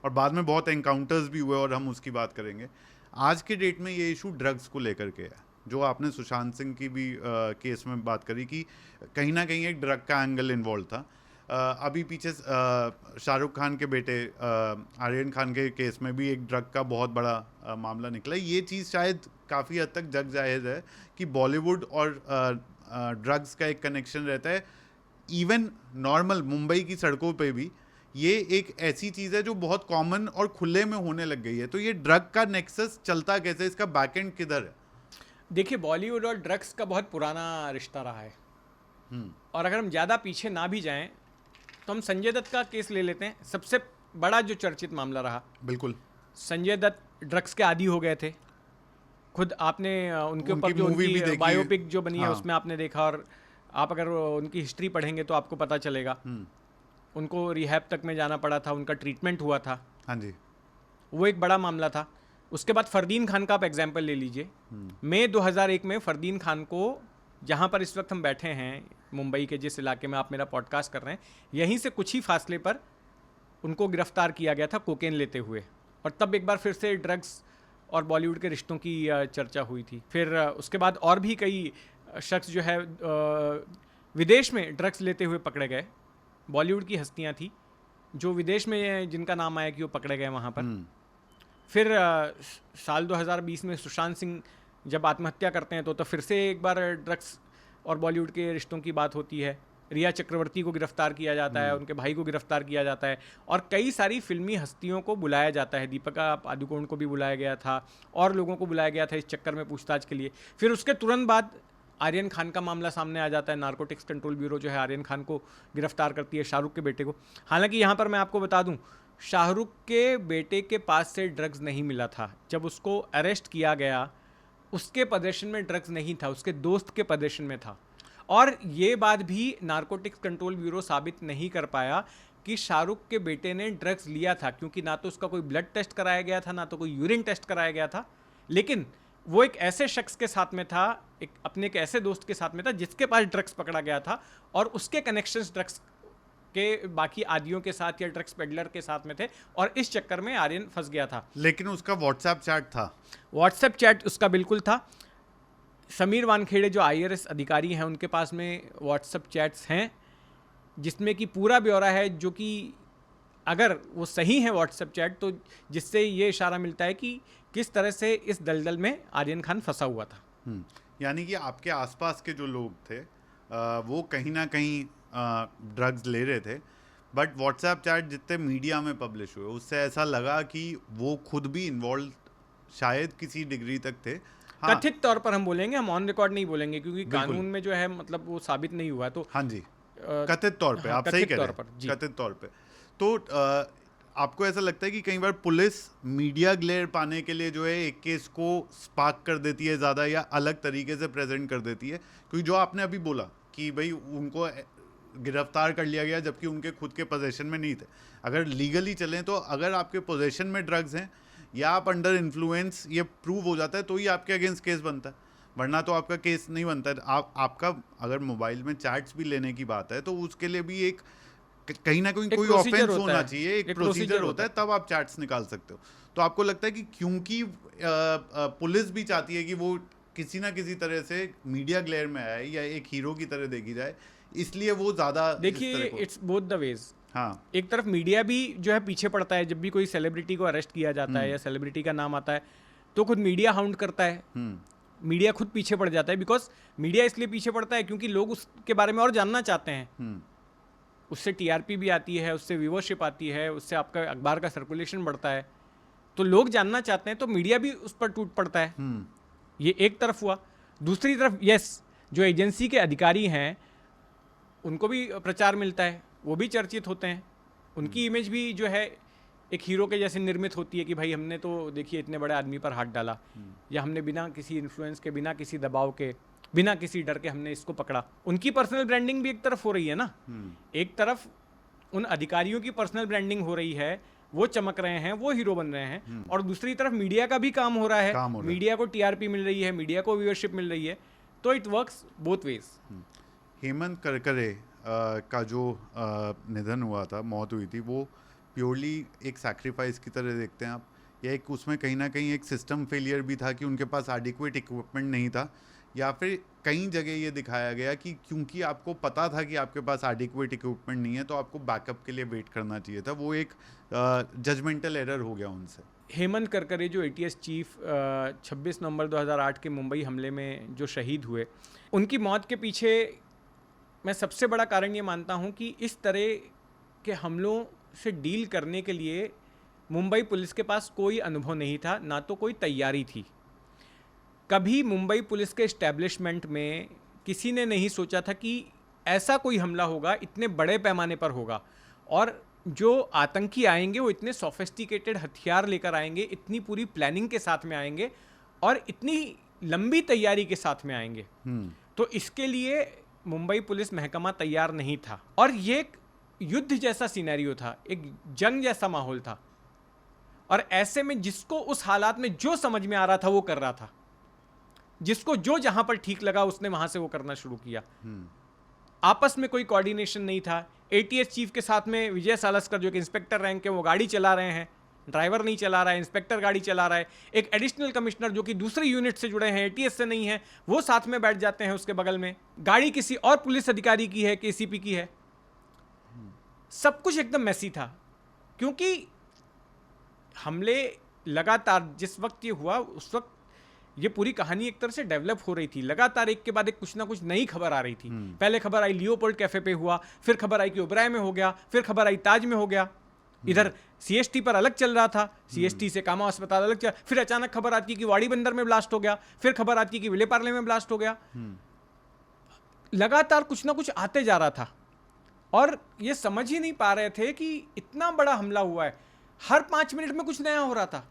और बाद में बहुत एनकाउंटर्स भी हुए और हम उसकी बात करेंगे। आज के डेट में ये इशू ड्रग्स को लेकर के है, जो आपने सुशांत सिंह की भी केस में बात करी कि कहीं ना कहीं एक ड्रग का एंगल इन्वॉल्व था। अभी पीछे शाहरुख खान के बेटे आर्यन खान के केस में भी एक ड्रग का बहुत बड़ा मामला निकला। ये चीज़ शायद काफ़ी हद तक जग जाहिर है कि बॉलीवुड और ड्रग्स का एक कनेक्शन रहता है। इवन नॉर्मल मुंबई की सड़कों पे भी ये एक ऐसी चीज़ है जो बहुत कॉमन और खुले में होने लग गई है। तो ये ड्रग का नेक्सस चलता कैसे, इसका बैकएंड किधर है? देखिए, बॉलीवुड और ड्रग्स का बहुत पुराना रिश्ता रहा है, और अगर हम ज़्यादा पीछे ना भी जाएं तो हम संजय दत्त का केस ले लेते हैं। सबसे बड़ा जो चर्चित मामला रहा, बिल्कुल, संजय दत्त ड्रग्स के आदी हो गए थे। खुद आपने उनके ऊपर जो उनकी बायोपिक जो बनी है उसमें आपने देखा, और आप अगर उनकी हिस्ट्री पढ़ेंगे तो आपको पता चलेगा। उनको रिहैब तक में जाना पड़ा था, उनका ट्रीटमेंट हुआ था। हाँ जी, वो एक बड़ा मामला था। उसके बाद फरदीन खान का आप एग्जाम्पल ले लीजिए। मई 2001 में फरदीन खान को, जहाँ पर इस वक्त हम बैठे हैं, मुंबई के जिस इलाके में आप मेरा पॉडकास्ट कर रहे हैं, यहीं से कुछ ही फासले पर उनको गिरफ्तार किया गया था कोकेन लेते हुए। और तब एक बार फिर से ड्रग्स और बॉलीवुड के रिश्तों की चर्चा हुई थी। फिर उसके बाद और भी कई शख्स जो है विदेश में ड्रग्स लेते हुए पकड़े गए। बॉलीवुड की हस्तियां थी जो विदेश में जिनका नाम आया कि वो पकड़े गए वहाँ पर। फिर साल 2020 में सुशांत सिंह जब आत्महत्या करते हैं तो फिर से एक बार ड्रग्स और बॉलीवुड के रिश्तों की बात होती है। रिया चक्रवर्ती को गिरफ्तार किया जाता है, उनके भाई को गिरफ्तार किया जाता है, और कई सारी फिल्मी हस्तियों को बुलाया जाता है। दीपिका पादुकोण को भी बुलाया गया था, और लोगों को बुलाया गया था इस चक्कर में पूछताछ के लिए। फिर उसके तुरंत बाद आर्यन खान का मामला सामने आ जाता है। नारकोटिक्स कंट्रोल ब्यूरो जो है आर्यन खान को गिरफ्तार करती है, शाहरुख के बेटे को। हालांकि यहाँ पर मैं आपको बता दूँ, शाहरुख के बेटे के पास से ड्रग्स नहीं मिला था। जब उसको अरेस्ट किया गया, उसके पोजेशन में ड्रग्स नहीं था, उसके दोस्त के पोजेशन में था। और ये बात भी नारकोटिक्स कंट्रोल ब्यूरो साबित नहीं कर पाया कि शाहरुख के बेटे ने ड्रग्स लिया था, क्योंकि ना तो उसका कोई ब्लड टेस्ट कराया गया था, ना तो कोई यूरिन टेस्ट कराया गया था। लेकिन वो एक ऐसे शख्स के साथ में था, एक अपने एक ऐसे दोस्त के साथ में था जिसके पास ड्रग्स पकड़ा गया था, और उसके कनेक्शंस ड्रग्स के बाकी आदियों के साथ या ड्रग्स पेडलर के साथ में थे, और इस चक्कर में आर्यन फंस गया था। लेकिन उसका व्हाट्सएप चैट था, व्हाट्सएप चैट उसका बिल्कुल था। समीर वानखेड़े जो IRS अधिकारी हैं, उनके पास में व्हाट्सएप चैट्स हैं जिसमें कि पूरा ब्यौरा है, जो कि अगर वो सही है व्हाट्सएप चैट, तो जिससे ये इशारा मिलता है कि किस तरह से इस दलदल में आर्यन खान फंसा हुआ था। यानी कि आपके आसपास के जो लोग थे वो कहीं ना कहीं ड्रग्स ले रहे थे, बट व्हाट्सएप चैट जितने मीडिया में पब्लिश हुए उससे ऐसा लगा कि वो खुद भी इन्वॉल्व शायद किसी डिग्री तक थे। हाँ, कथित तौर पर हम बोलेंगे, हम ऑन रिकॉर्ड नहीं बोलेंगे, क्योंकि कानून में जो है मतलब वो साबित नहीं हुआ। तो हाँ जी, कथित तौर पे, हाँ, आप सही कथित कह रहे तौर पर, जी। हैं, कथित तौर पे। तो आपको ऐसा लगता है कि कई बार पुलिस मीडिया ग्लेयर पाने के लिए जो है एक केस को स्पार्क कर देती है ज़्यादा, या अलग तरीके से प्रेजेंट कर देती है? क्योंकि जो आपने अभी बोला कि भाई उनको गिरफ्तार कर लिया गया जबकि उनके खुद के पोजेशन में नहीं थे। अगर लीगली चलें तो अगर आपके पोजेशन में ड्रग्स हैं या आप अंडर इन्फ्लुएंस, ये प्रूव हो जाता है तो ही आपके अगेंस्ट केस बनता है, वरना तो आपका केस नहीं बनता है। आपका अगर मोबाइल में चैट्स भी लेने की बात है तो उसके लिए भी एक कहीं ना कहीं कोई procedure ऑफेंस होता होना है, चाहिए, एक एक प्रोसीजर procedure होता है, तब आप चैट्स निकाल सकते हो। तो आपको लगता है कि क्योंकि पुलिस भी चाहती है कि वो किसी ना किसी तरह से मीडिया ग्लेयर में आए या एक हीरो की तरह देखी जाए, इसलिए वो ज्यादा देखिए, इट्स बोथ द वेज। हाँ, एक तरफ मीडिया भी जो है पीछे पड़ता है, जब भी कोई सेलिब्रिटी को अरेस्ट किया जाता है या सेलिब्रिटी का नाम आता है तो खुद मीडिया हाउंड करता है, मीडिया खुद पीछे पड़ जाता है। बिकॉज मीडिया इसलिए पीछे पड़ता है क्योंकि लोग उसके बारे में और जानना चाहते हैं, उससे टीआरपी भी आती है, उससे व्यूवरशिप आती है, उससे आपका अखबार का सर्कुलेशन बढ़ता है, तो लोग जानना चाहते हैं, तो मीडिया भी उस पर टूट पड़ता है। ये एक तरफ हुआ। दूसरी तरफ यस, जो एजेंसी के अधिकारी हैं उनको भी प्रचार मिलता है, वो भी चर्चित होते हैं, उनकी इमेज भी जो है एक हीरो के जैसे निर्मित होती है कि भाई हमने तो देखिए इतने बड़े आदमी पर हाथ डाला, या हमने बिना किसी इन्फ्लुएंस के, बिना किसी दबाव के, बिना किसी डर के हमने इसको पकड़ा। उनकी पर्सनल ब्रांडिंग भी एक तरफ हो रही है ना, एक तरफ उन अधिकारियों की पर्सनल ब्रांडिंग हो रही है, वो चमक रहे हैं, वो हीरो बन रहे हैं, और दूसरी तरफ मीडिया का भी काम हो रहा है, मीडिया को टीआरपी मिल रही है, मीडिया को व्यूअरशिप मिल रही है, तो it works both ways. Hemant Karkare का जो निधन हुआ था, मौत हुई थी, वो प्योरली एक सैक्रिफाइस की तरह देखते हैं आप, या एक उसमें कहीं ना कहीं एक सिस्टम फेलियर भी था कि उनके पास एडिक्वेट इक्विपमेंट नहीं था, या फिर कई जगह ये दिखाया गया कि क्योंकि आपको पता था कि आपके पास एडिक्वेट इक्विपमेंट नहीं है तो आपको बैकअप के लिए वेट करना चाहिए था, वो एक जजमेंटल एरर हो गया उनसे? हेमंत करकरे जो एटीएस चीफ 26 नवंबर 2008 के मुंबई हमले में जो शहीद हुए, उनकी मौत के पीछे मैं सबसे बड़ा कारण ये मानता हूँ कि इस तरह के हमलों से डील करने के लिए मुंबई पुलिस के पास कोई अनुभव नहीं था, ना तो कोई तैयारी थी। कभी मुंबई पुलिस के एस्टैब्लिशमेंट में किसी ने नहीं सोचा था कि ऐसा कोई हमला होगा, इतने बड़े पैमाने पर होगा, और जो आतंकी आएंगे वो इतने सोफिस्टिकेटेड हथियार लेकर आएंगे, इतनी पूरी प्लानिंग के साथ में आएंगे और इतनी लंबी तैयारी के साथ में आएंगे। तो इसके लिए मुंबई पुलिस महकमा तैयार नहीं था, और ये एक युद्ध जैसा सिनेरियो था, एक जंग जैसा माहौल था, और ऐसे में जिसको उस हालात में जो समझ में आ रहा था वो कर रहा था, जिसको जो जहां पर ठीक लगा उसने वहां से वो करना शुरू किया। आपस में कोई कोऑर्डिनेशन नहीं था। एटीएस चीफ के साथ में विजय सालस्कर जो कि इंस्पेक्टर रैंक के, वो गाड़ी चला रहे हैं, ड्राइवर नहीं चला रहा है, इंस्पेक्टर गाड़ी चला रहा है। एक एडिशनल कमिश्नर जो कि दूसरी यूनिट से जुड़े हैं, एटीएस से नहीं है, वो साथ में बैठ जाते हैं उसके बगल में। गाड़ी किसी और पुलिस अधिकारी की है, केसीपी की है। सब कुछ एकदम मैसी था, क्योंकि हमले लगातार जिस वक्त ये हुआ उस वक्त ये पूरी कहानी एक तरह से डेवलप हो रही थी। लगातार एक के बाद एक कुछ ना कुछ नई खबर आ रही थी। पहले खबर आई लियोपोल्ड कैफे पे हुआ, फिर खबर आई कि ओबराय में हो गया, फिर खबर आई ताज में हो गया, इधर सीएसटी पर अलग चल रहा था, सीएसटी से कामा अस्पताल अलग चल, फिर अचानक खबर आती है कि वाड़ी बंदर में ब्लास्ट हो गया, फिर खबर आती है कि विलेपार्ले में ब्लास्ट हो गया। लगातार कुछ ना कुछ आते जा रहा था, और ये समझ ही नहीं पा रहे थे कि इतना बड़ा हमला हुआ है, हर 5 मिनट में कुछ नया हो रहा था।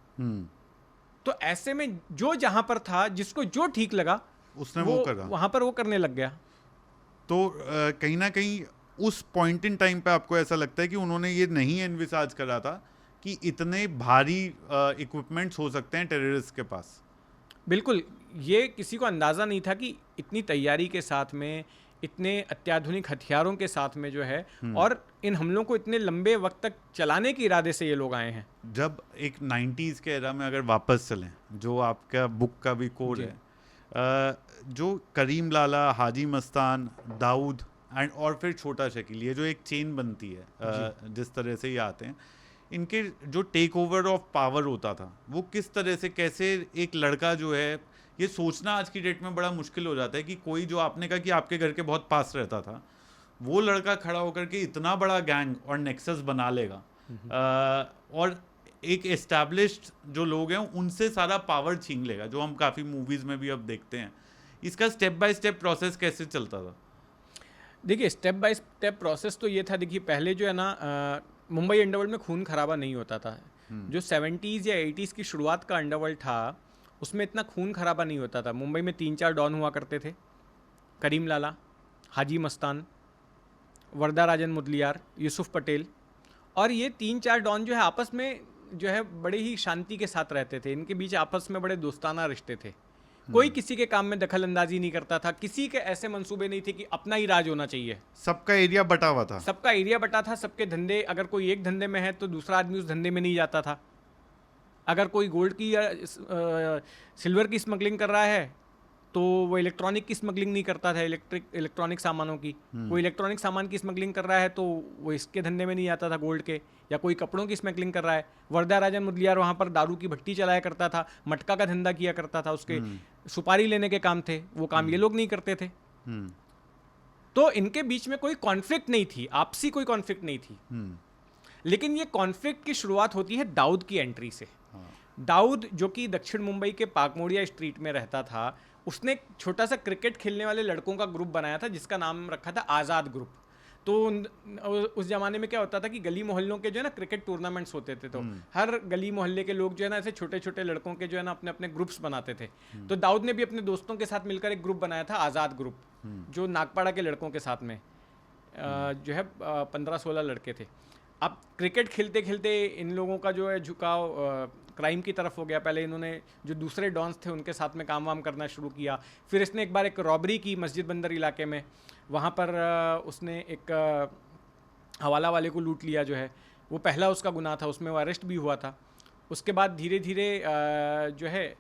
तो ऐसे में जो जहां पर था, जिसको जो ठीक लगा उसने वो करा, वहां पर वो करने लग गया। तो कहीं ना कहीं उस पॉइंट इन टाइम पे आपको ऐसा लगता है कि उन्होंने ये नहीं एनविसाज करा था कि इतने भारी इक्विपमेंट्स हो सकते हैं टेररिस्ट के पास? बिल्कुल, ये किसी को अंदाज़ा नहीं था कि इतनी तैयारी के साथ में, इतने अत्याधुनिक हथियारों के साथ में जो है, और इन हमलों को इतने लंबे वक्त तक चलाने के इरादे से ये लोग आए हैं। जब एक 90s के एरा में अगर वापस चलें, जो आपका बुक का भी कोर है, जो करीम लाला, हाजी मस्तान, दाऊद एंड और फिर छोटा शकील, ये जो एक चेन बनती है, जिस तरह से ये आते हैं, इनके जो टेक ओवर ऑफ पावर होता था, वो किस तरह से, कैसे एक लड़का जो है, ये सोचना आज की डेट में बड़ा मुश्किल हो जाता है कि कोई जो आपने कहा कि आपके घर के बहुत पास रहता था, वो लड़का खड़ा होकर के इतना बड़ा गैंग और नेक्सस बना लेगा, और एक एस्टैब्लिश्ड जो लोग हैं उनसे सारा पावर छीन लेगा, जो हम काफ़ी मूवीज़ में भी अब देखते हैं। इसका स्टेप बाय स्टेप प्रोसेस कैसे चलता था? देखिए स्टेप बाय स्टेप प्रोसेस तो ये था, देखिए पहले जो है ना मुंबई अंडरवर्ल्ड में खून खराबा नहीं होता था। जो 70s या 80s की शुरुआत का अंडरवर्ल्ड था उसमें इतना खून खराबा नहीं होता था। मुंबई में 3-4 डॉन हुआ करते थे, करीम लाला, हाजी मस्तान, वरदा राजन मुदलियार, यूसुफ पटेल, और ये 3-4 डॉन जो है आपस में जो है बड़े ही शांति के साथ रहते थे। इनके बीच आपस में बड़े दोस्ताना रिश्ते थे। कोई किसी के काम में दखल अंदाजी नहीं करता था, किसी के ऐसे मंसूबे नहीं थे कि अपना ही राज होना चाहिए। सबका एरिया बटा हुआ था। सबका एरिया बटा था, सबके धंधे, अगर कोई एक धंधे में है तो दूसरा आदमी उस धंधे में नहीं जाता था। अगर कोई गोल्ड की या सिल्वर की स्मगलिंग कर रहा है तो वो इलेक्ट्रॉनिक की स्मगलिंग नहीं करता था, इलेक्ट्रॉनिक सामानों की। कोई इलेक्ट्रॉनिक सामान की स्मगलिंग कर रहा है तो वो इसके धंधे में नहीं आता था, गोल्ड के। या कोई कपड़ों की स्मगलिंग कर रहा है, वरदा राजन मुदलियार वहाँ पर दारू की भट्टी चलाया करता था, मटका का धंधा किया करता था, उसके सुपारी लेने के काम थे, वो काम ये लोग नहीं करते थे। तो इनके बीच में कोई कॉन्फ्लिक्ट नहीं थी, आपसी कोई कॉन्फ्लिक्ट नहीं थी। लेकिन ये कॉन्फ्लिक्ट की शुरुआत होती है दाऊद की एंट्री से। दाऊद जो कि दक्षिण मुंबई के पाकमोड़िया स्ट्रीट में रहता था, उसने एक छोटा सा क्रिकेट खेलने वाले लड़कों का ग्रुप बनाया था जिसका नाम रखा था आज़ाद ग्रुप। तो उस जमाने में क्या होता था कि गली मोहल्लों के जो है ना क्रिकेट टूर्नामेंट्स होते थे, तो हर गली मोहल्ले के लोग जो है ना ऐसे छोटे छोटे लड़कों के जो है ना अपने अपने ग्रुप्स बनाते थे। तो दाऊद ने भी अपने दोस्तों के साथ मिलकर एक ग्रुप बनाया था, आज़ाद ग्रुप, जो नागपाड़ा के लड़कों के साथ में जो है 15-16 लड़के थे। अब क्रिकेट खेलते खेलते इन लोगों का जो है झुकाव क्राइम की तरफ हो गया। पहले इन्होंने जो दूसरे डॉन्स थे उनके साथ में काम वाम करना शुरू किया। फिर इसने एक बार एक रॉबरी की मस्जिद बंदर इलाके में, वहाँ पर उसने एक हवाला वाले को लूट लिया जो है, वो पहला उसका गुनाह था, उसमें वो अरेस्ट भी हुआ था। उसके बाद धीरे धीरे जो है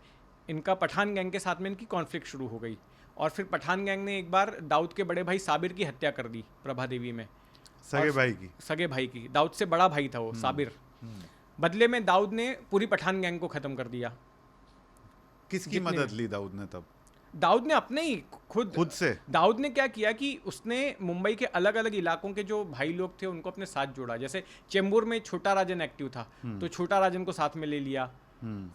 इनका पठान गैंग के साथ में इनकी कॉन्फ्लिक्ट शुरू हो गई, और फिर पठान गैंग ने एक बार दाऊद के बड़े भाई साबिर की हत्या कर दी प्रभा देवी में। सगे भाई की, दाऊद से बड़ा भाई था वो साबिर। बदले में दाऊद ने पूरी पठान गैंग को खत्म कर दिया। किसकी मदद ली दाऊद ने तब? दाऊद ने अपने ही खुद से। दाऊद ने क्या किया कि उसने मुंबई के अलग अलग इलाकों के जो भाई लोग थे उनको अपने साथ जोड़ा। जैसे चेंबूर में छोटा राजन एक्टिव था, तो छोटा राजन को साथ में ले लिया।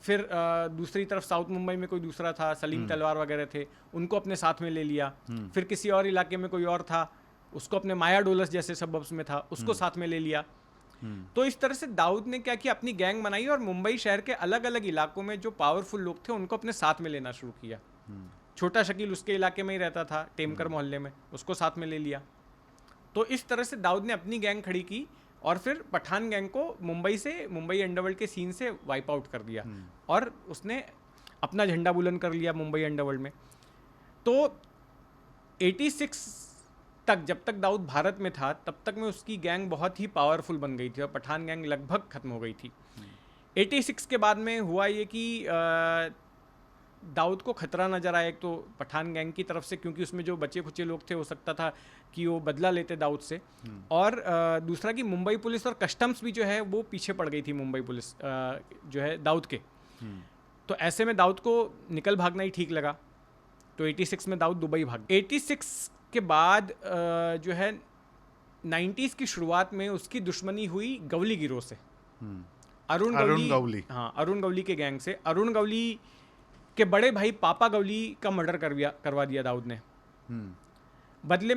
फिर दूसरी तरफ साउथ मुंबई में कोई दूसरा था, सलीम तलवार वगैरह थे, उनको अपने साथ में ले लिया। फिर किसी और इलाके में कोई और था, उसको अपने माया डोलस जैसे सबब्स में था, उसको साथ में ले लिया। तो इस तरह से दाऊद ने क्या किया, अपनी गैंग बनाई और मुंबई शहर के अलग अलग इलाकों में जो पावरफुल लोग थे उनको अपने साथ में लेना शुरू किया। छोटा शकील उसके इलाके में ही रहता था, टेमकर मोहल्ले में, उसको साथ में ले लिया। तो इस तरह से दाऊद ने अपनी गैंग खड़ी की और फिर पठान गैंग को मुंबई अंडरवर्ल्ड के सीन से वाइप आउट कर दिया, और उसने अपना झंडा बुलंद कर लिया मुंबई अंडरवर्ल्ड में। तो 86 तक, जब तक दाऊद भारत में था तब तक में उसकी गैंग बहुत ही पावरफुल बन गई थी और पठान गैंग लगभग खत्म हो गई थी। 86 के बाद में हुआ ये कि दाऊद को खतरा नजर आया एक तो पठान गैंग की तरफ से, क्योंकि उसमें जो बचे खुचे लोग थे हो सकता था कि वो बदला लेते दाऊद से, और दूसरा कि मुंबई पुलिस और कस्टम्स भी जो है वो पीछे पड़ गई थी मुंबई पुलिस जो है दाऊद के। तो ऐसे में दाऊद को निकल भागना ही ठीक लगा। तो 86 में दाऊद दुबई भाग। 86 के बाद जो है 90s की शुरुआत में उसकी दुश्मनी हुई गवली गिरोह से, अरुण गवली। हाँ, अरुण गवली के गैंग से। अरुण गवली के बड़े भाई पापा गवली का मर्डर करवा दिया दाऊद ने। बदले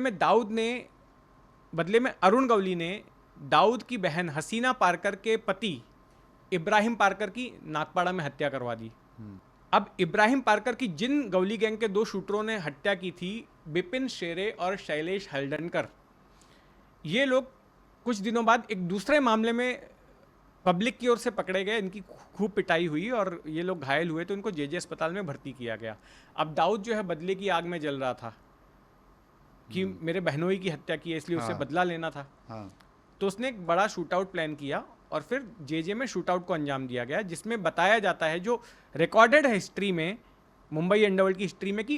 में अरुण गवली ने दाऊद की बहन हसीना पारकर के पति इब्राहिम पारकर की नागपाड़ा में हत्या करवा दी। अब इब्राहिम पारकर की जिन गवली गैंग के 2 शूटरों ने हत्या की थी, बिपिन शेरे और शैलेश हल्दनकर, ये लोग कुछ दिनों बाद एक दूसरे मामले में पब्लिक की ओर से पकड़े गए। इनकी खूब पिटाई हुई और ये लोग घायल हुए, तो इनको जेजे अस्पताल में भर्ती किया गया। अब दाऊद जो है बदले की आग में जल रहा था कि मेरे बहनोई की हत्या की है, इसलिए उससे बदला लेना था। तो उसने एक बड़ा शूट आउट प्लान किया और फिर जेजे में शूट आउट को अंजाम दिया गया, जिसमें बताया जाता है, जो रिकॉर्डेड है हिस्ट्री में, मुंबई अंडरवर्ल्ड की हिस्ट्री में, कि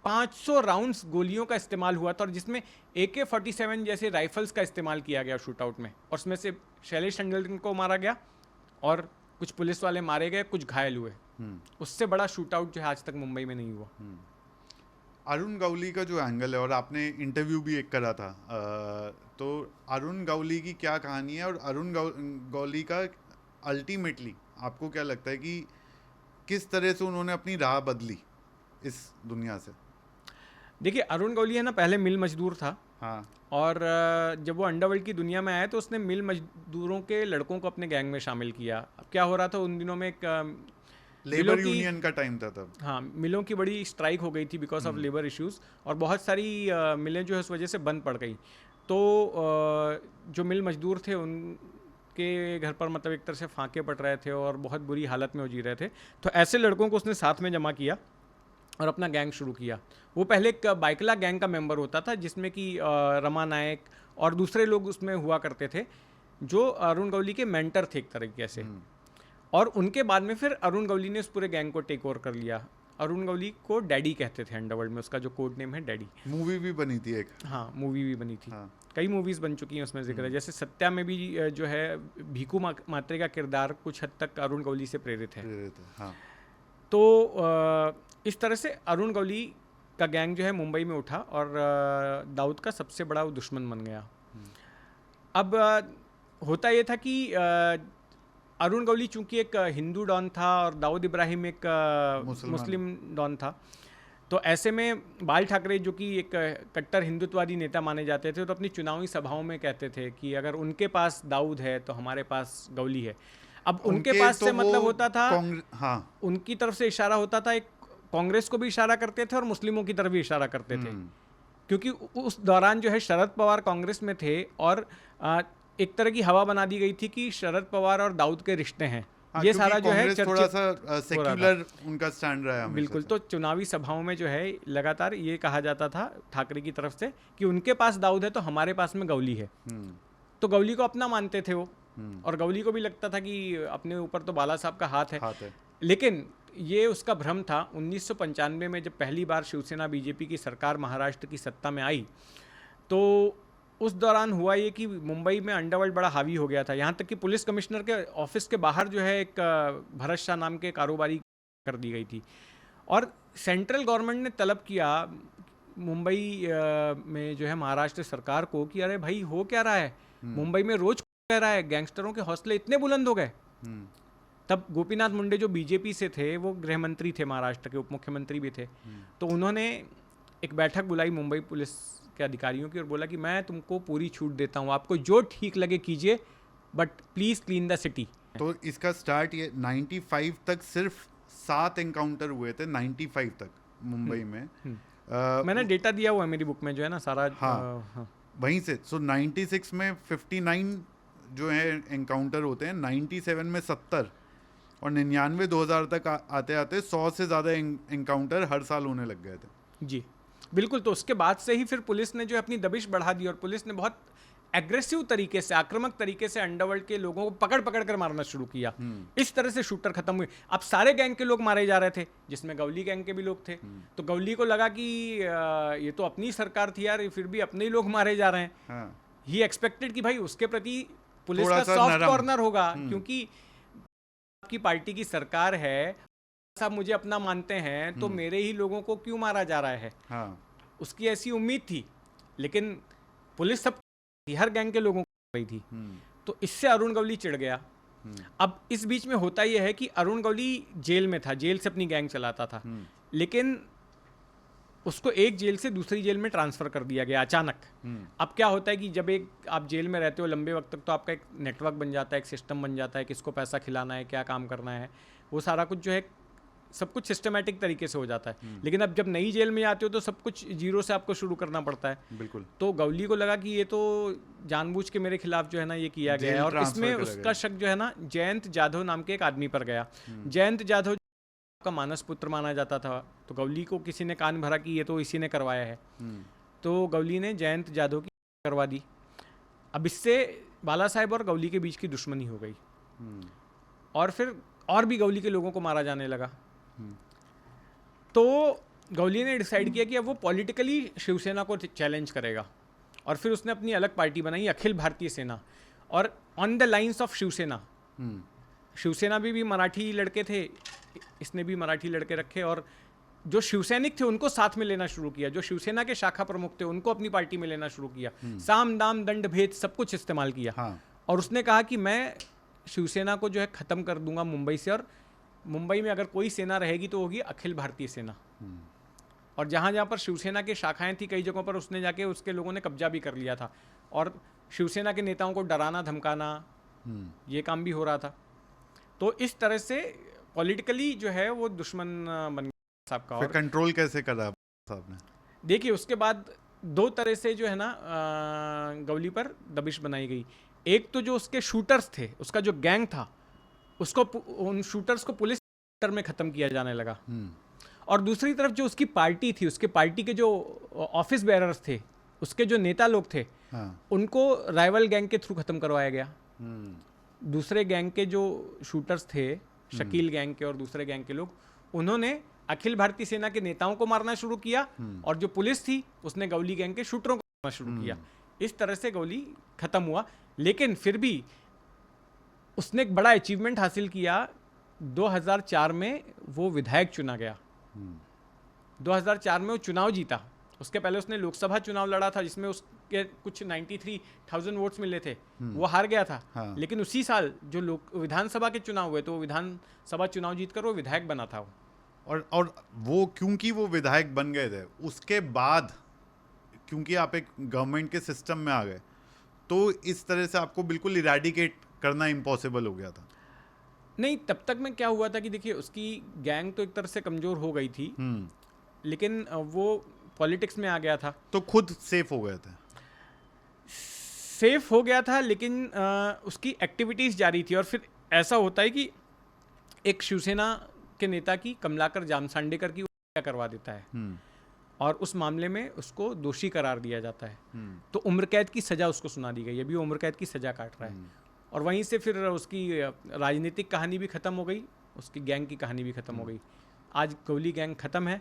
500 राउंड्स गोलियों का इस्तेमाल हुआ था और जिसमें AK-47 जैसे राइफल्स का इस्तेमाल किया गया शूट आउट में। और उसमें से शैलेश हल्दनकर को मारा गया और कुछ पुलिस वाले मारे गए, कुछ घायल हुए। उससे बड़ा शूट आउट जो है आज तक मुंबई में नहीं हुआ। अरुण गवली का जो एंगल है, और आपने इंटरव्यू भी एक करा था, तो अरुण गवली की क्या कहानी है और अरुण गवली का अल्टीमेटली आपको क्या लगता है कि किस तरह से उन्होंने अपनी राह बदली इस दुनिया से? देखिए, अरुण गवली है ना, पहले मिल मजदूर था हाँ और जब वो अंडरवर्ल्ड की दुनिया में आया तो उसने मिल मजदूरों के लड़कों को अपने गैंग में शामिल किया। अब क्या हो रहा था उन दिनों में, एक मिलों लेबर की, यूनियन का टाइम था तब। हाँ, मिलों की बड़ी स्ट्राइक हो गई थी बिकॉज ऑफ लेबर इश्यूज, और बहुत सारी मिलें जो है उस वजह से बंद पड़ गई। तो जो मिल मजदूर थे उनके घर पर मतलब एक तरह से फांके पड़ रहे थे और बहुत बुरी हालत में वो जी रहे थे। तो ऐसे लड़कों को उसने साथ में जमा किया और अपना गैंग शुरू किया। वो पहले एक बाइकला गैंग का मेंबर होता था जिसमें कि रमा नायक और दूसरे लोग उसमें हुआ करते थे जो अरुण गवली के मेंटर थे एक तरीके से। और उनके बाद में फिर अरुण गवली ने उस पूरे गैंग को टेक ओवर कर लिया। अरुण गवली को डैडी कहते थे अंडरवर्ल्ड में, उसका जो कोड नेम है डैडी। मूवी भी बनी थी एक। हाँ, मूवी भी बनी थी। हाँ। कई मूवीज़ बन चुकी हैं, उसमें जिक्र है। जैसे सत्या में भी जो है भीखू मात्रे का किरदार कुछ हद तक अरुण गवली से प्रेरित है। हाँ। तो इस तरह से अरुण गवली का गैंग जो है मुंबई में उठा और दाऊद का सबसे बड़ा वो दुश्मन बन गया। अब होता ये था कि अरुण गवली चूंकि एक हिंदू डॉन था और दाऊद इब्राहिम एक मुस्लिम डॉन था, तो ऐसे में बाल ठाकरे जो कि एक कट्टर हिंदुत्ववादी नेता माने जाते थे, तो अपनी चुनावी सभाओं में कहते थे कि अगर उनके पास दाऊद है तो हमारे पास गवली है। अब उनके पास तो से मतलब होता था, हाँ। उनकी तरफ से इशारा होता था, एक कांग्रेस को भी इशारा करते थे और मुस्लिमों की तरफ भी इशारा करते थे, क्योंकि उस दौरान जो है शरद पवार कांग्रेस में थे और एक तरह की हवा बना दी गई थी कि शरद पवार और दाऊद के रिश्ते हैं। हाँ, ये सारा जो है थोड़ा सा सेक्युलर उनका स्टैंड रहा है। बिल्कुल। तो चुनावी सभाओं में जो है लगातार ये कहा जाता था ठाकरे की तरफ से कि उनके पास दाऊद है तो हमारे पास में गवली है। तो गवली को अपना मानते थे वो, और गवली को भी लगता था कि अपने ऊपर तो बाला साहब का हाथ है। लेकिन ये उसका भ्रम था। 1995 में जब पहली बार शिवसेना बीजेपी की सरकार महाराष्ट्र की सत्ता में आई, तो उस दौरान हुआ ये कि मुंबई में अंडरवर्ल्ड बड़ा हावी हो गया था। यहाँ तक कि पुलिस कमिश्नर के ऑफिस के बाहर जो है एक भरत शाह नाम के कारोबारी कर दी गई थी, और सेंट्रल गवर्नमेंट ने तलब किया मुंबई में जो है महाराष्ट्र सरकार को कि अरे भाई हो क्या रहा है, मुंबई में रोज कह रहा है, गैंगस्टरों के हौसले इतने बुलंद हो गए। तब गोपीनाथ मुंडे जो बीजेपी से थे, वो गृह मंत्री थे महाराष्ट्र के, उप मुख्यमंत्री भी थे, तो उन्होंने एक बैठक बुलाई मुंबई पुलिस के अधिकारियों की और बोला कि मैं तुमको पूरी छूट देता हूँ, आपको जो ठीक लगे कीजिए, but please clean the city. तो इसका स्टार्ट ये 95 तक सिर्फ 7 एनकाउंटर हुए थे, 95 तक मुंबई में। मैंने डेटा दिया हुआ है मेरी बुक में जो है ना सारा। हाँ। वहीं से 96 में 59 जो है एनकाउंटर होते हैं, 97 में 70 और 99 2000 तक आते आते 100 से ज़्यादा एनकाउंटर हर साल होने लग गए थे। जी बिल्कुल। तो उसके बाद से ही फिर पुलिस ने जो अपनी दबिश बढ़ा दी और पुलिस ने बहुत एग्रेसिव तरीके से, आक्रामक तरीके से अंडरवर्ल्ड के लोगों को पकड़ पकड़ कर मारना शुरू किया। इस तरह से शूटर खत्म हुए। अब सारे गैंग के लोग मारे जा रहे थे, जिसमें गवली गैंग के भी लोग थे। तो गवली को लगा कि ये तो अपनी सरकार थी यार, फिर भी अपने ही लोग मारे जा रहे हैं। ही एक्सपेक्टेड कि भाई उसके प्रति पुलिस का सॉफ्ट कॉर्नर होगा, क्योंकि आपकी पार्टी की सरकार है, साहब मुझे अपना मानते हैं, तो मेरे ही लोगों को क्यों मारा जा रहा है। उसकी ऐसी उम्मीद थी, लेकिन पुलिस सब हर गैंग के लोगों को रही थी। तो इससे अरुण गवली चिढ़ गया। अब इस बीच में होता यह है कि अरुण गवली जेल में था, जेल से अपनी गैंग चलाता था, लेकिन उसको एक जेल से दूसरी जेल में ट्रांसफ़र कर दिया गया अचानक। अब क्या होता है कि जब आप जेल में रहते हो लंबे वक्त तक, तो आपका एक नेटवर्क बन जाता है, एक सिस्टम बन जाता है, किसको पैसा खिलाना है, क्या काम करना है, वो सारा कुछ जो है सब कुछ सिस्टमेटिक तरीके से हो जाता है। लेकिन अब जब नई जेल में आते हो तो सब कुछ जीरो से आपको शुरू करना पड़ता है। बिल्कुल। तो गवली को लगा कि ये तो जानबूझ के मेरे खिलाफ जो है ना ये किया गया है, और इसमें उसका शक जो है ना जयंत जाधव नाम के एक आदमी पर गया। जयंत जाधव का मानस पुत्र माना जाता था, तो गवली को किसी ने कान भरा कि ये तो इसी ने करवाया है। तो गवली ने जयंत जाधव की करवा दी। अब इससे बाला साहेब और गवली के बीच की दुश्मनी हो गई, और फिर और भी गवली के लोगों को मारा जाने लगा। तो गवली ने डिसाइड किया कि अब वो पॉलिटिकली शिवसेना को चैलेंज करेगा, और फिर उसने अपनी अलग पार्टी बनाई, अखिल भारतीय सेना, और on the lines of Shiv Sena. Shiv Sena भी मराठी लड़के थे, इसने भी मराठी लड़के रखे, और जो शिवसैनिक थे उनको साथ में लेना शुरू किया, जो शिवसेना के शाखा प्रमुख थे उनको अपनी पार्टी में लेना शुरू किया। साम दाम दंड भेद सब कुछ इस्तेमाल किया। और उसने कहा कि मैं शिवसेना को जो है ख़त्म कर दूंगा मुंबई से, और मुंबई में अगर कोई सेना रहेगी तो होगी अखिल भारतीय सेना। और जहाँ जहाँ पर शिवसेना की शाखाएं थी कई जगहों पर उसने जाके उसके लोगों ने कब्जा भी कर लिया था और शिवसेना के नेताओं को डराना धमकाना ये काम भी हो रहा था। तो इस तरह से पॉलिटिकली जो है वो दुश्मन बन गया साहब का। फिर और कंट्रोल कैसे करा साहब ने? देखिए उसके बाद दो तरह से जो है ना गवली पर दबिश बनाई गई। एक तो जो उसके शूटर्स थे, उसका जो गैंग था, उसको उन शूटर्स को पुलिस में ख़त्म किया जाने लगा। और दूसरी तरफ जो उसकी पार्टी थी, उसके पार्टी के जो ऑफिस बेरर्स थे, उसके जो नेता लोग थे, उनको राइवल गैंग के थ्रू ख़त्म करवाया गया। दूसरे गैंग के जो शूटर्स थे, शकील गैंग के और दूसरे गैंग के लोग, उन्होंने अखिल भारतीय सेना के नेताओं को मारना शुरू किया और जो पुलिस थी उसने गवली गैंग के शूटरों को मारना शुरू किया। इस तरह से गवली खत्म हुआ। लेकिन फिर भी उसने एक बड़ा अचीवमेंट हासिल किया। 2004 में वो विधायक चुना गया। 2004 में वो चुनाव जीता। उसके पहले उसने लोकसभा चुनाव लड़ा था जिसमें उसके कुछ 93,000 वोट्स मिले थे, वो हार गया था। लेकिन उसी साल जो विधानसभा के चुनाव हुए तो वो विधानसभा चुनाव जीतकर वो विधायक बना था। और वो क्योंकि वो विधायक बन गए थे, उसके बाद क्योंकि आप एक गवर्नमेंट के सिस्टम में आ गए, तो इस तरह से आपको बिल्कुल इरेडिकेट करना इम्पॉसिबल हो गया था। नहीं, तब तक में क्या हुआ था कि देखिए उसकी गैंग तो एक तरह से कमज़ोर हो गई थी, लेकिन वो पॉलिटिक्स में आ गया था तो खुद सेफ हो गए थे। सेफ हो गया था, लेकिन उसकी एक्टिविटीज़ जारी थी। और फिर ऐसा होता है कि एक शिवसेना के नेता की कमलाकर जामसांडेकर की हत्या करवा देता है और उस मामले में उसको दोषी करार दिया जाता है। तो उम्र कैद की सज़ा उसको सुना दी गई। अभी वो उम्र कैद की सज़ा काट रहा है। और वहीं से फिर उसकी राजनीतिक कहानी भी ख़त्म हो गई, उसकी गैंग की कहानी भी ख़त्म हो गई। आज गवली गैंग ख़त्म है।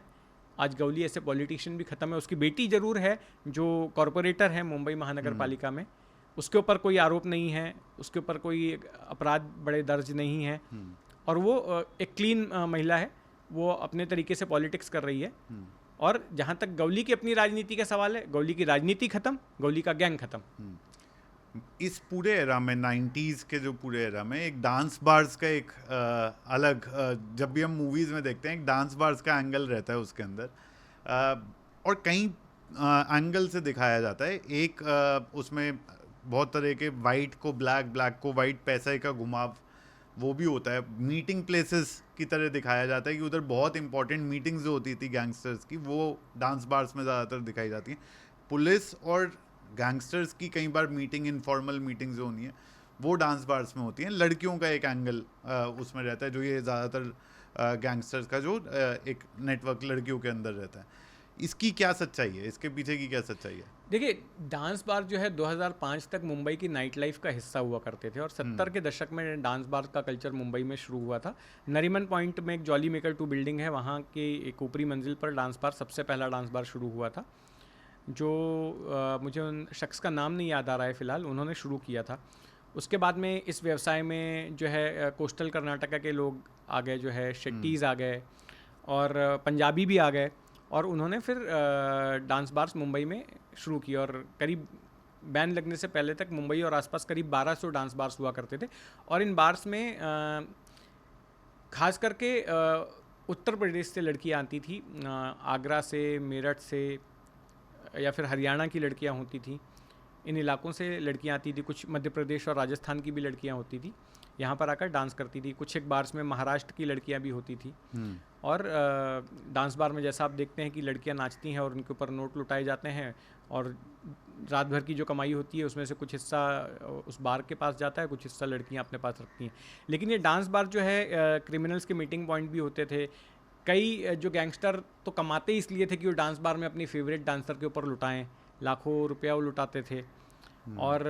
आज गवली ऐसे पॉलिटिशियन भी ख़त्म है। उसकी बेटी ज़रूर है जो कॉरपोरेटर है मुंबई महानगर पालिका में, उसके ऊपर कोई आरोप नहीं है, उसके ऊपर कोई अपराध बड़े दर्ज नहीं है और वो एक क्लीन महिला है। वो अपने तरीके से पॉलिटिक्स कर रही है। और जहाँ तक गवली की अपनी राजनीति का सवाल है, गवली की राजनीति ख़त्म, गवली का गैंग ख़त्म। इस पूरे एरा में 90s के जो पूरे एरा में एक डांस बार्स का एक अलग जब भी हम मूवीज़ में देखते हैं एक डांस बार्स का एंगल रहता है उसके अंदर, और कई एंगल से दिखाया जाता है। एक उसमें बहुत तरह के वाइट को ब्लैक, ब्लैक को वाइट, पैसे का घुमाव वो भी होता है। मीटिंग प्लेसेस की तरह दिखाया जाता है कि उधर बहुत इंपॉर्टेंट मीटिंग्स जो होती थी गैंगस्टर्स की, वो डांस बार्स में ज़्यादातर दिखाई जाती हैं। पुलिस और गैंगस्टर्स की कई बार मीटिंग, इनफॉर्मल मीटिंग्स जो होनी है वो डांस बार्स में होती हैं। लड़कियों का एक एंगल उसमें रहता है, जो ये ज़्यादातर गैंगस्टर्स का जो एक नेटवर्क लड़कियों के अंदर रहता है। इसकी क्या सच्चाई है, इसके पीछे की क्या सच्चाई है? देखिए, डांस बार जो है 2005 तक मुंबई की नाइट लाइफ का हिस्सा हुआ करते थे और 70 के दशक में डांस बार का कल्चर मुंबई में शुरू हुआ था। नरीमन पॉइंट में एक जॉली मेकर 2 बिल्डिंग है, वहाँ की एक ऊपरी मंजिल पर डांस बार, सबसे पहला डांस बार शुरू हुआ था, जो मुझे उन शख्स का नाम नहीं याद आ रहा है फ़िलहाल, उन्होंने शुरू किया था। उसके बाद में इस व्यवसाय में जो है कोस्टल कर्नाटका के लोग आ गए, जो है शेट्टीज़ आ गए और पंजाबी भी आ गए और उन्होंने फिर डांस बार्स मुंबई में शुरू किए। और करीब बैन लगने से पहले तक मुंबई और आसपास करीब 1200 डांस बार्स हुआ करते थे। और इन बार्स में खास करके उत्तर प्रदेश से लड़कियां आती थी, आगरा से, मेरठ से या फिर हरियाणा की लड़कियां होती थी। इन इलाकों से लड़कियां आती थी, कुछ मध्य प्रदेश और राजस्थान की भी लड़कियां होती थी, यहाँ पर आकर डांस करती थी। कुछ एक बार्स में महाराष्ट्र की लड़कियां भी होती थी। और डांस बार में जैसा आप देखते हैं कि लड़कियां नाचती हैं और उनके ऊपर नोट लुटाए जाते हैं और रात भर की जो कमाई होती है उसमें से कुछ हिस्सा उस बार के पास जाता है, कुछ हिस्सा लड़कियां अपने पास रखती हैं। लेकिन ये डांस बार जो है क्रिमिनल्स के मीटिंग पॉइंट भी होते थे। कई जो गैंगस्टर तो कमाते ही इसलिए थे कि वो डांस बार में अपनी फेवरेट डांसर के ऊपर लुटाएं, लाखों रुपया वो लुटाते थे। और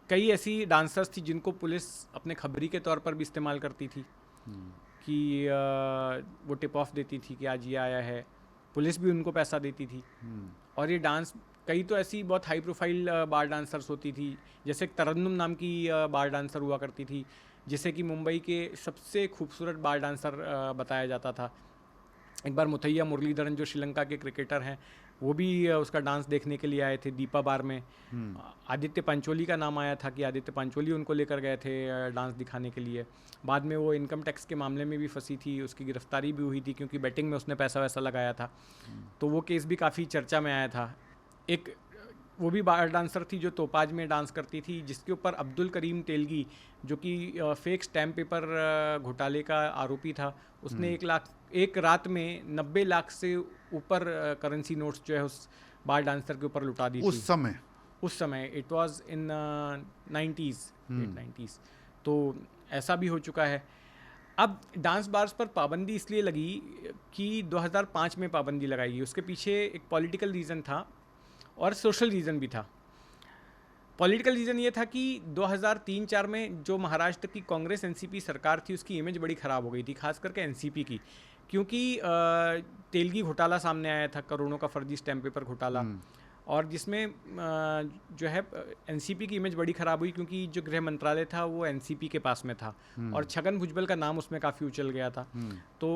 कई ऐसी डांसर्स थी जिनको पुलिस अपने खबरी के तौर पर भी इस्तेमाल करती थी कि वो टिप ऑफ देती थी कि आज ये आया है, पुलिस भी उनको पैसा देती थी। और ये डांस, कई तो ऐसी बहुत हाई प्रोफाइल बार डांसर्स होती थी, जैसे एक तरन्नुम नाम की बार डांसर हुआ करती थी, जिसे कि मुंबई के सबसे खूबसूरत बार डांसर बताया जाता था। एक बार मुथैया मुरलीधरन जो श्रीलंका के क्रिकेटर हैं, वो भी उसका डांस देखने के लिए आए थे दीपा बार में। आदित्य पंचोली का नाम आया था कि आदित्य पंचोली उनको लेकर गए थे डांस दिखाने के लिए। बाद में वो इनकम टैक्स के मामले में भी फंसी थी, उसकी गिरफ्तारी भी हुई थी क्योंकि बैटिंग में उसने पैसा वैसा लगाया था, तो वो केस भी काफ़ी चर्चा में आया था। एक वो भी बार डांसर थी जो तोपाज में डांस करती थी, जिसके ऊपर अब्दुल करीम तेलगी जो कि फेक स्टैम्प पेपर घोटाले का आरोपी था, उसने 1 रात में 90 लाख से ऊपर करेंसी नोट्स जो है उस बार डांसर के ऊपर लुटा दी थी उस समय। It was in 90s। तो ऐसा भी हो चुका है। अब डांस बार्स पर पाबंदी इसलिए लगी कि 2005 में पाबंदी लगाई गई। उसके पीछे एक पॉलिटिकल रीज़न था और सोशल रीज़न भी था। पॉलिटिकल रीज़न ये था कि 2003-4 में जो महाराष्ट्र की कांग्रेस एनसीपी सरकार थी उसकी इमेज बड़ी ख़राब हो गई थी, खास करके एनसीपी की, क्योंकि तेलगी घोटाला सामने आया था, करोड़ों का फर्जी स्टैम्प पेपर घोटाला, और जिसमें जो है एनसीपी की इमेज बड़ी ख़राब हुई क्योंकि जो गृह मंत्रालय था वो एनसीपी के पास में था और छगन भुजबल का नाम उसमें काफ़ी उछल गया था। तो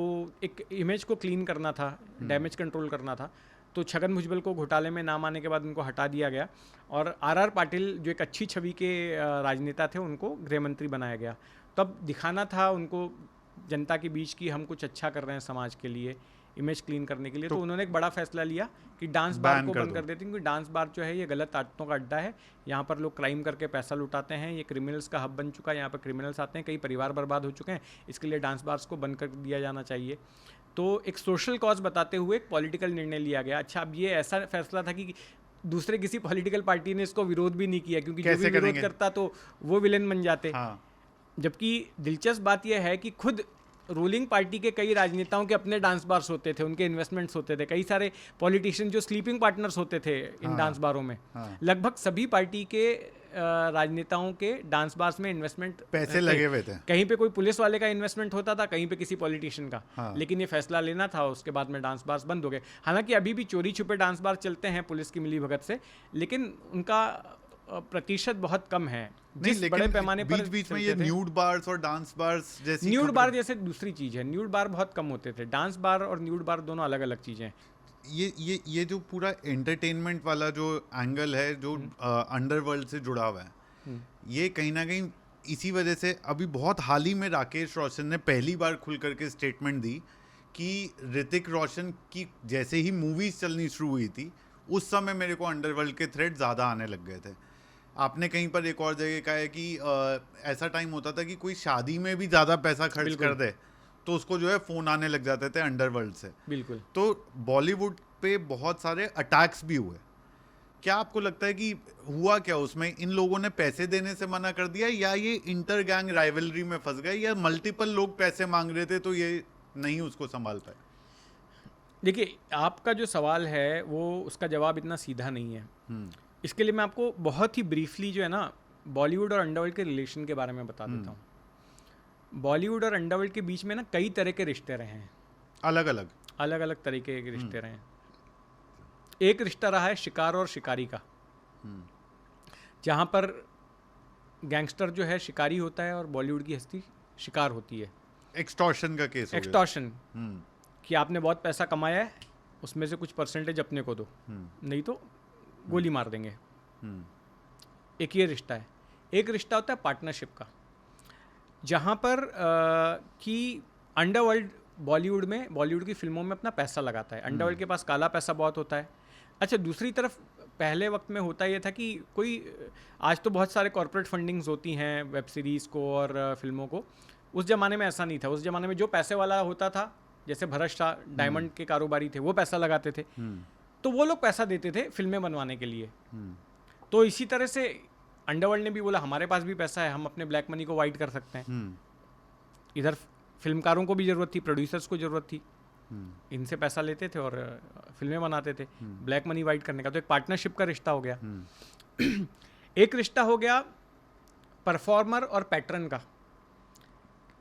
एक इमेज को क्लीन करना था, डैमेज कंट्रोल करना था, तो छगन भुजबल को घोटाले में नाम आने के बाद उनको हटा दिया गया और आर पाटिल जो एक अच्छी छवि के राजनेता थे उनको गृह मंत्री बनाया गया। तब दिखाना था उनको जनता के बीच कि हम कुछ अच्छा कर रहे हैं समाज के लिए, इमेज क्लीन करने के लिए। तो उन्होंने एक बड़ा फैसला लिया कि डांस बार को बंद कर देते हैं, क्योंकि डांस बार जो है ये गलत आदतों का अड्डा है, यहाँ पर लोग क्राइम करके पैसा लुटाते हैं, ये क्रिमिनल्स का हब बन चुका है, यहाँ पर क्रिमिनल्स आते हैं, कई परिवार बर्बाद हो चुके हैं, इसके लिए डांस बार्स को बंद कर दिया जाना चाहिए। तो एक सोशल कॉज बताते हुए एक पॉलिटिकल निर्णय लिया गया। अच्छा, अब ये ऐसा फैसला था कि दूसरे किसी पॉलिटिकल पार्टी ने इसको विरोध भी नहीं किया, क्योंकि जो भी विरोध करता तो वो विलेन बन जाते। जबकि दिलचस्प बात यह है कि खुद रूलिंग पार्टी के कई राजनेताओं के अपने डांस बार्स होते थे, उनके इन्वेस्टमेंट्स होते थे, कई सारे पॉलिटिशियन जो स्लीपिंग पार्टनर्स होते थे इन डांस बारों में। लगभग सभी पार्टी के राजनेताओं के डांस बार्स में इन्वेस्टमेंट पैसे लगे हुए थे। कहीं पे कोई पुलिस वाले का इन्वेस्टमेंट होता था, कहीं पे किसी पॉलिटिशियन का। लेकिन ये फैसला लेना था, उसके बाद में डांस बार्स बंद हो गए। हालांकि अभी भी चोरी छुपे डांस बार चलते हैं पुलिस की मिलीभगत से, लेकिन उनका प्रतिशत बहुत कम है। जिस बड़े पैमाने पर बीच में ये न्यूड बार्स और डांस बार्स जैसी, न्यूड बार जैसे दूसरी चीज है, न्यूड बार बहुत कम होते थे, डांस बार और न्यूड बार दोनों अलग अलग चीजें हैं। ये जो पूरा एंटरटेनमेंट वाला जो एंगल है जो अंडरवर्ल्ड से जुड़ा हुआ है, ये कहीं ना कहीं इसी वजह से अभी बहुत हाल ही में राकेश रोशन ने पहली बार खुल करके स्टेटमेंट दी कि ऋतिक रोशन की जैसे ही मूवीज चलनी शुरू हुई थी उस समय मेरे को अंडरवर्ल्ड के थ्रेड ज़्यादा आने लग गए थे। आपने कहीं पर एक और जगह कहा है कि ऐसा टाइम होता था कि कोई शादी में भी ज़्यादा पैसा खर्च कर दे तो उसको जो है फ़ोन आने लग जाते थे अंडरवर्ल्ड से। बिल्कुल। तो बॉलीवुड पे बहुत सारे अटैक्स भी हुए। क्या आपको लगता है कि हुआ क्या उसमें, इन लोगों ने पैसे देने से मना कर दिया, या ये इंटर गैंग राइवलरी में फंस गए, या मल्टीपल लोग पैसे मांग रहे थे तो ये नहीं उसको संभाल पाए? देखिए, आपका जो सवाल है वो उसका जवाब इतना सीधा नहीं है। इसके लिए मैं आपको बहुत ही ब्रीफली जो है ना बॉलीवुड और अंडरवर्ल्ड के रिलेशन के बारे में बता देता हूँ। बॉलीवुड और अंडरवर्ल्ड के बीच में ना कई तरह के रिश्ते रहे हैं, अलग अलग तरीके के रिश्ते रहे हैं। एक रिश्ता रहा है शिकार और शिकारी का, जहाँ पर गैंगस्टर जो है शिकारी होता है और बॉलीवुड की हस्ती शिकार होती है। एक्सटॉर्शन का केस, एक्सटॉर्शन कि आपने बहुत पैसा कमाया है, उसमें से कुछ परसेंटेज अपने को दो, नहीं तो गोली मार देंगे। एक ये रिश्ता है। एक रिश्ता होता है पार्टनरशिप का, जहाँ पर कि अंडरवर्ल्ड बॉलीवुड की फिल्मों में अपना पैसा लगाता है। अंडरवर्ल्ड के पास काला पैसा बहुत होता है। अच्छा, दूसरी तरफ पहले वक्त में होता ये था कि कोई, आज तो बहुत सारे कॉर्पोरेट फंडिंग्स होती हैं वेब सीरीज़ को और फिल्मों को, उस ज़माने में ऐसा नहीं था। उस ज़माने में जो पैसे वाला होता था, जैसे भरत शाह डायमंड के कारोबारी थे, वो पैसा लगाते थे, तो वो लोग पैसा देते थे फिल्में बनवाने के लिए। तो इसी तरह से अंडरवर्ल्ड ने भी बोला हमारे पास भी पैसा है, हम अपने ब्लैक मनी को वाइट कर सकते हैं। इधर फिल्मकारों को भी ज़रूरत थी, प्रोड्यूसर्स को ज़रूरत थी, इनसे पैसा लेते थे और फिल्में बनाते थे, ब्लैक मनी वाइट करने का। तो एक पार्टनरशिप का रिश्ता हो गया। एक रिश्ता हो गया परफॉर्मर और पैटर्न का।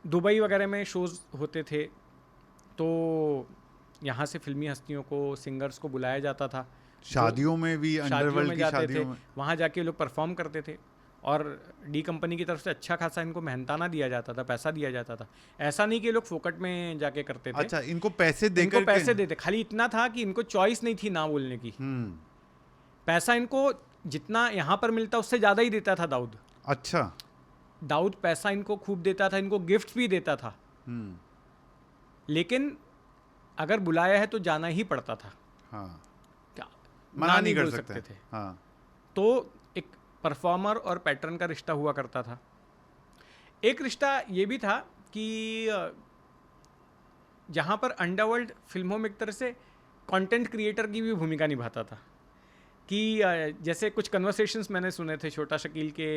दुबई वगैरह में शोज़ होते थे, तो यहाँ से फिल्मी हस्तियों को, सिंगर्स को बुलाया जाता था। शादियों में भी अंडरवर्ल्ड की शादियों में वहाँ जाके लोग परफॉर्म करते थे। और डी कंपनी की तरफ से अच्छा खासा इनको मेहनताना दिया जाता था, पैसा दिया जाता था। ऐसा नहीं कि ये लोग फोकट में जाके करते थे। अच्छा, इनको पैसे देकर इनको पैसे देते, खाली इतना था कि इनको चॉइस नहीं थी ना बोलने की। पैसा इनको जितना यहाँ पर मिलता उससे ज़्यादा ही देता था दाऊद। अच्छा, दाऊद पैसा इनको खूब देता था, इनको गिफ्ट भी देता था, लेकिन अगर बुलाया है तो जाना ही पड़ता था। हाँ, क्या मना नहीं कर बोल सकते थे। हाँ। तो एक परफॉर्मर और पैटर्न का रिश्ता हुआ करता था। एक रिश्ता ये भी था कि जहाँ पर अंडरवर्ल्ड फिल्मों में एक तरह से कंटेंट क्रिएटर की भी भूमिका निभाता था कि जैसे कुछ कन्वर्सेशंस मैंने सुने थे छोटा शकील के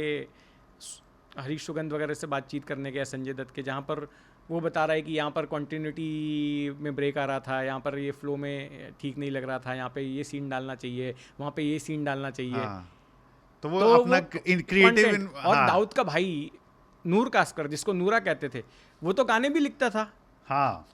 हरीश सुगंध वगैरह से बातचीत करने के, या संजय दत्त के, जहाँ पर वो बता रहा है कि यहाँ पर कॉन्टिन्यूटी में ब्रेक आ रहा था, यहाँ पर ये फ्लो में ठीक नहीं लग रहा था, यहाँ पे ये सीन डालना चाहिए, वहाँ पे ये सीन डालना चाहिए। हाँ। तो वो अपना क्रिएटिव। और दाऊद का भाई नूर कास्कर, जिसको नूरा कहते थे, वो तो गाने भी लिखता था। हाँ,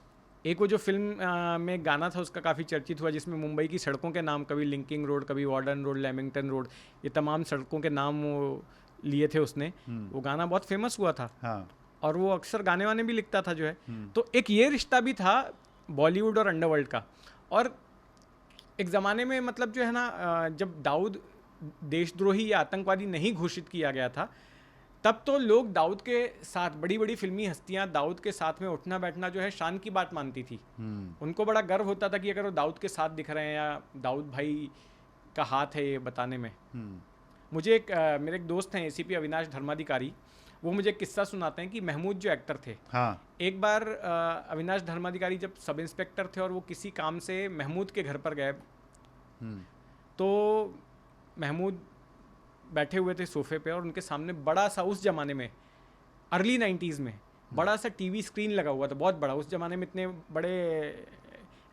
एक वो जो फिल्म में गाना था उसका काफ़ी चर्चित हुआ, जिसमें मुंबई की सड़कों के नाम, कभी लिंकिंग रोड, कभी वार्डन रोड, लेमिंगटन रोड, ये तमाम सड़कों के नाम वो लिए थे उसने। वो गाना बहुत फेमस हुआ था। हाँ। और वो अक्सर गाने वाने भी लिखता था जो है। तो एक ये रिश्ता भी था बॉलीवुड और अंडरवर्ल्ड का। और एक ज़माने में मतलब जो है ना, जब दाऊद देशद्रोही या आतंकवादी नहीं घोषित किया गया था, तब तो लोग दाऊद के साथ, बड़ी बड़ी फिल्मी हस्तियां दाऊद के साथ में उठना बैठना जो है शान की बात मानती थी। उनको बड़ा गर्व होता था कि अगर वो दाऊद के साथ दिख रहे हैं या दाऊद भाई का हाथ है ये बताने में। मुझे मेरे एक दोस्त हैं एसीपी अविनाश धर्माधिकारी, वो मुझे एक किस्सा सुनाते हैं कि महमूद जो एक्टर थे, हाँ। एक बार अविनाश धर्माधिकारी जब सब इंस्पेक्टर थे और वो किसी काम से महमूद के घर पर गए, तो महमूद बैठे हुए थे सोफे पे और उनके सामने बड़ा सा, उस ज़माने में अर्ली 90s में बड़ा सा टीवी स्क्रीन लगा हुआ था, बहुत बड़ा। उस ज़माने में इतने बड़े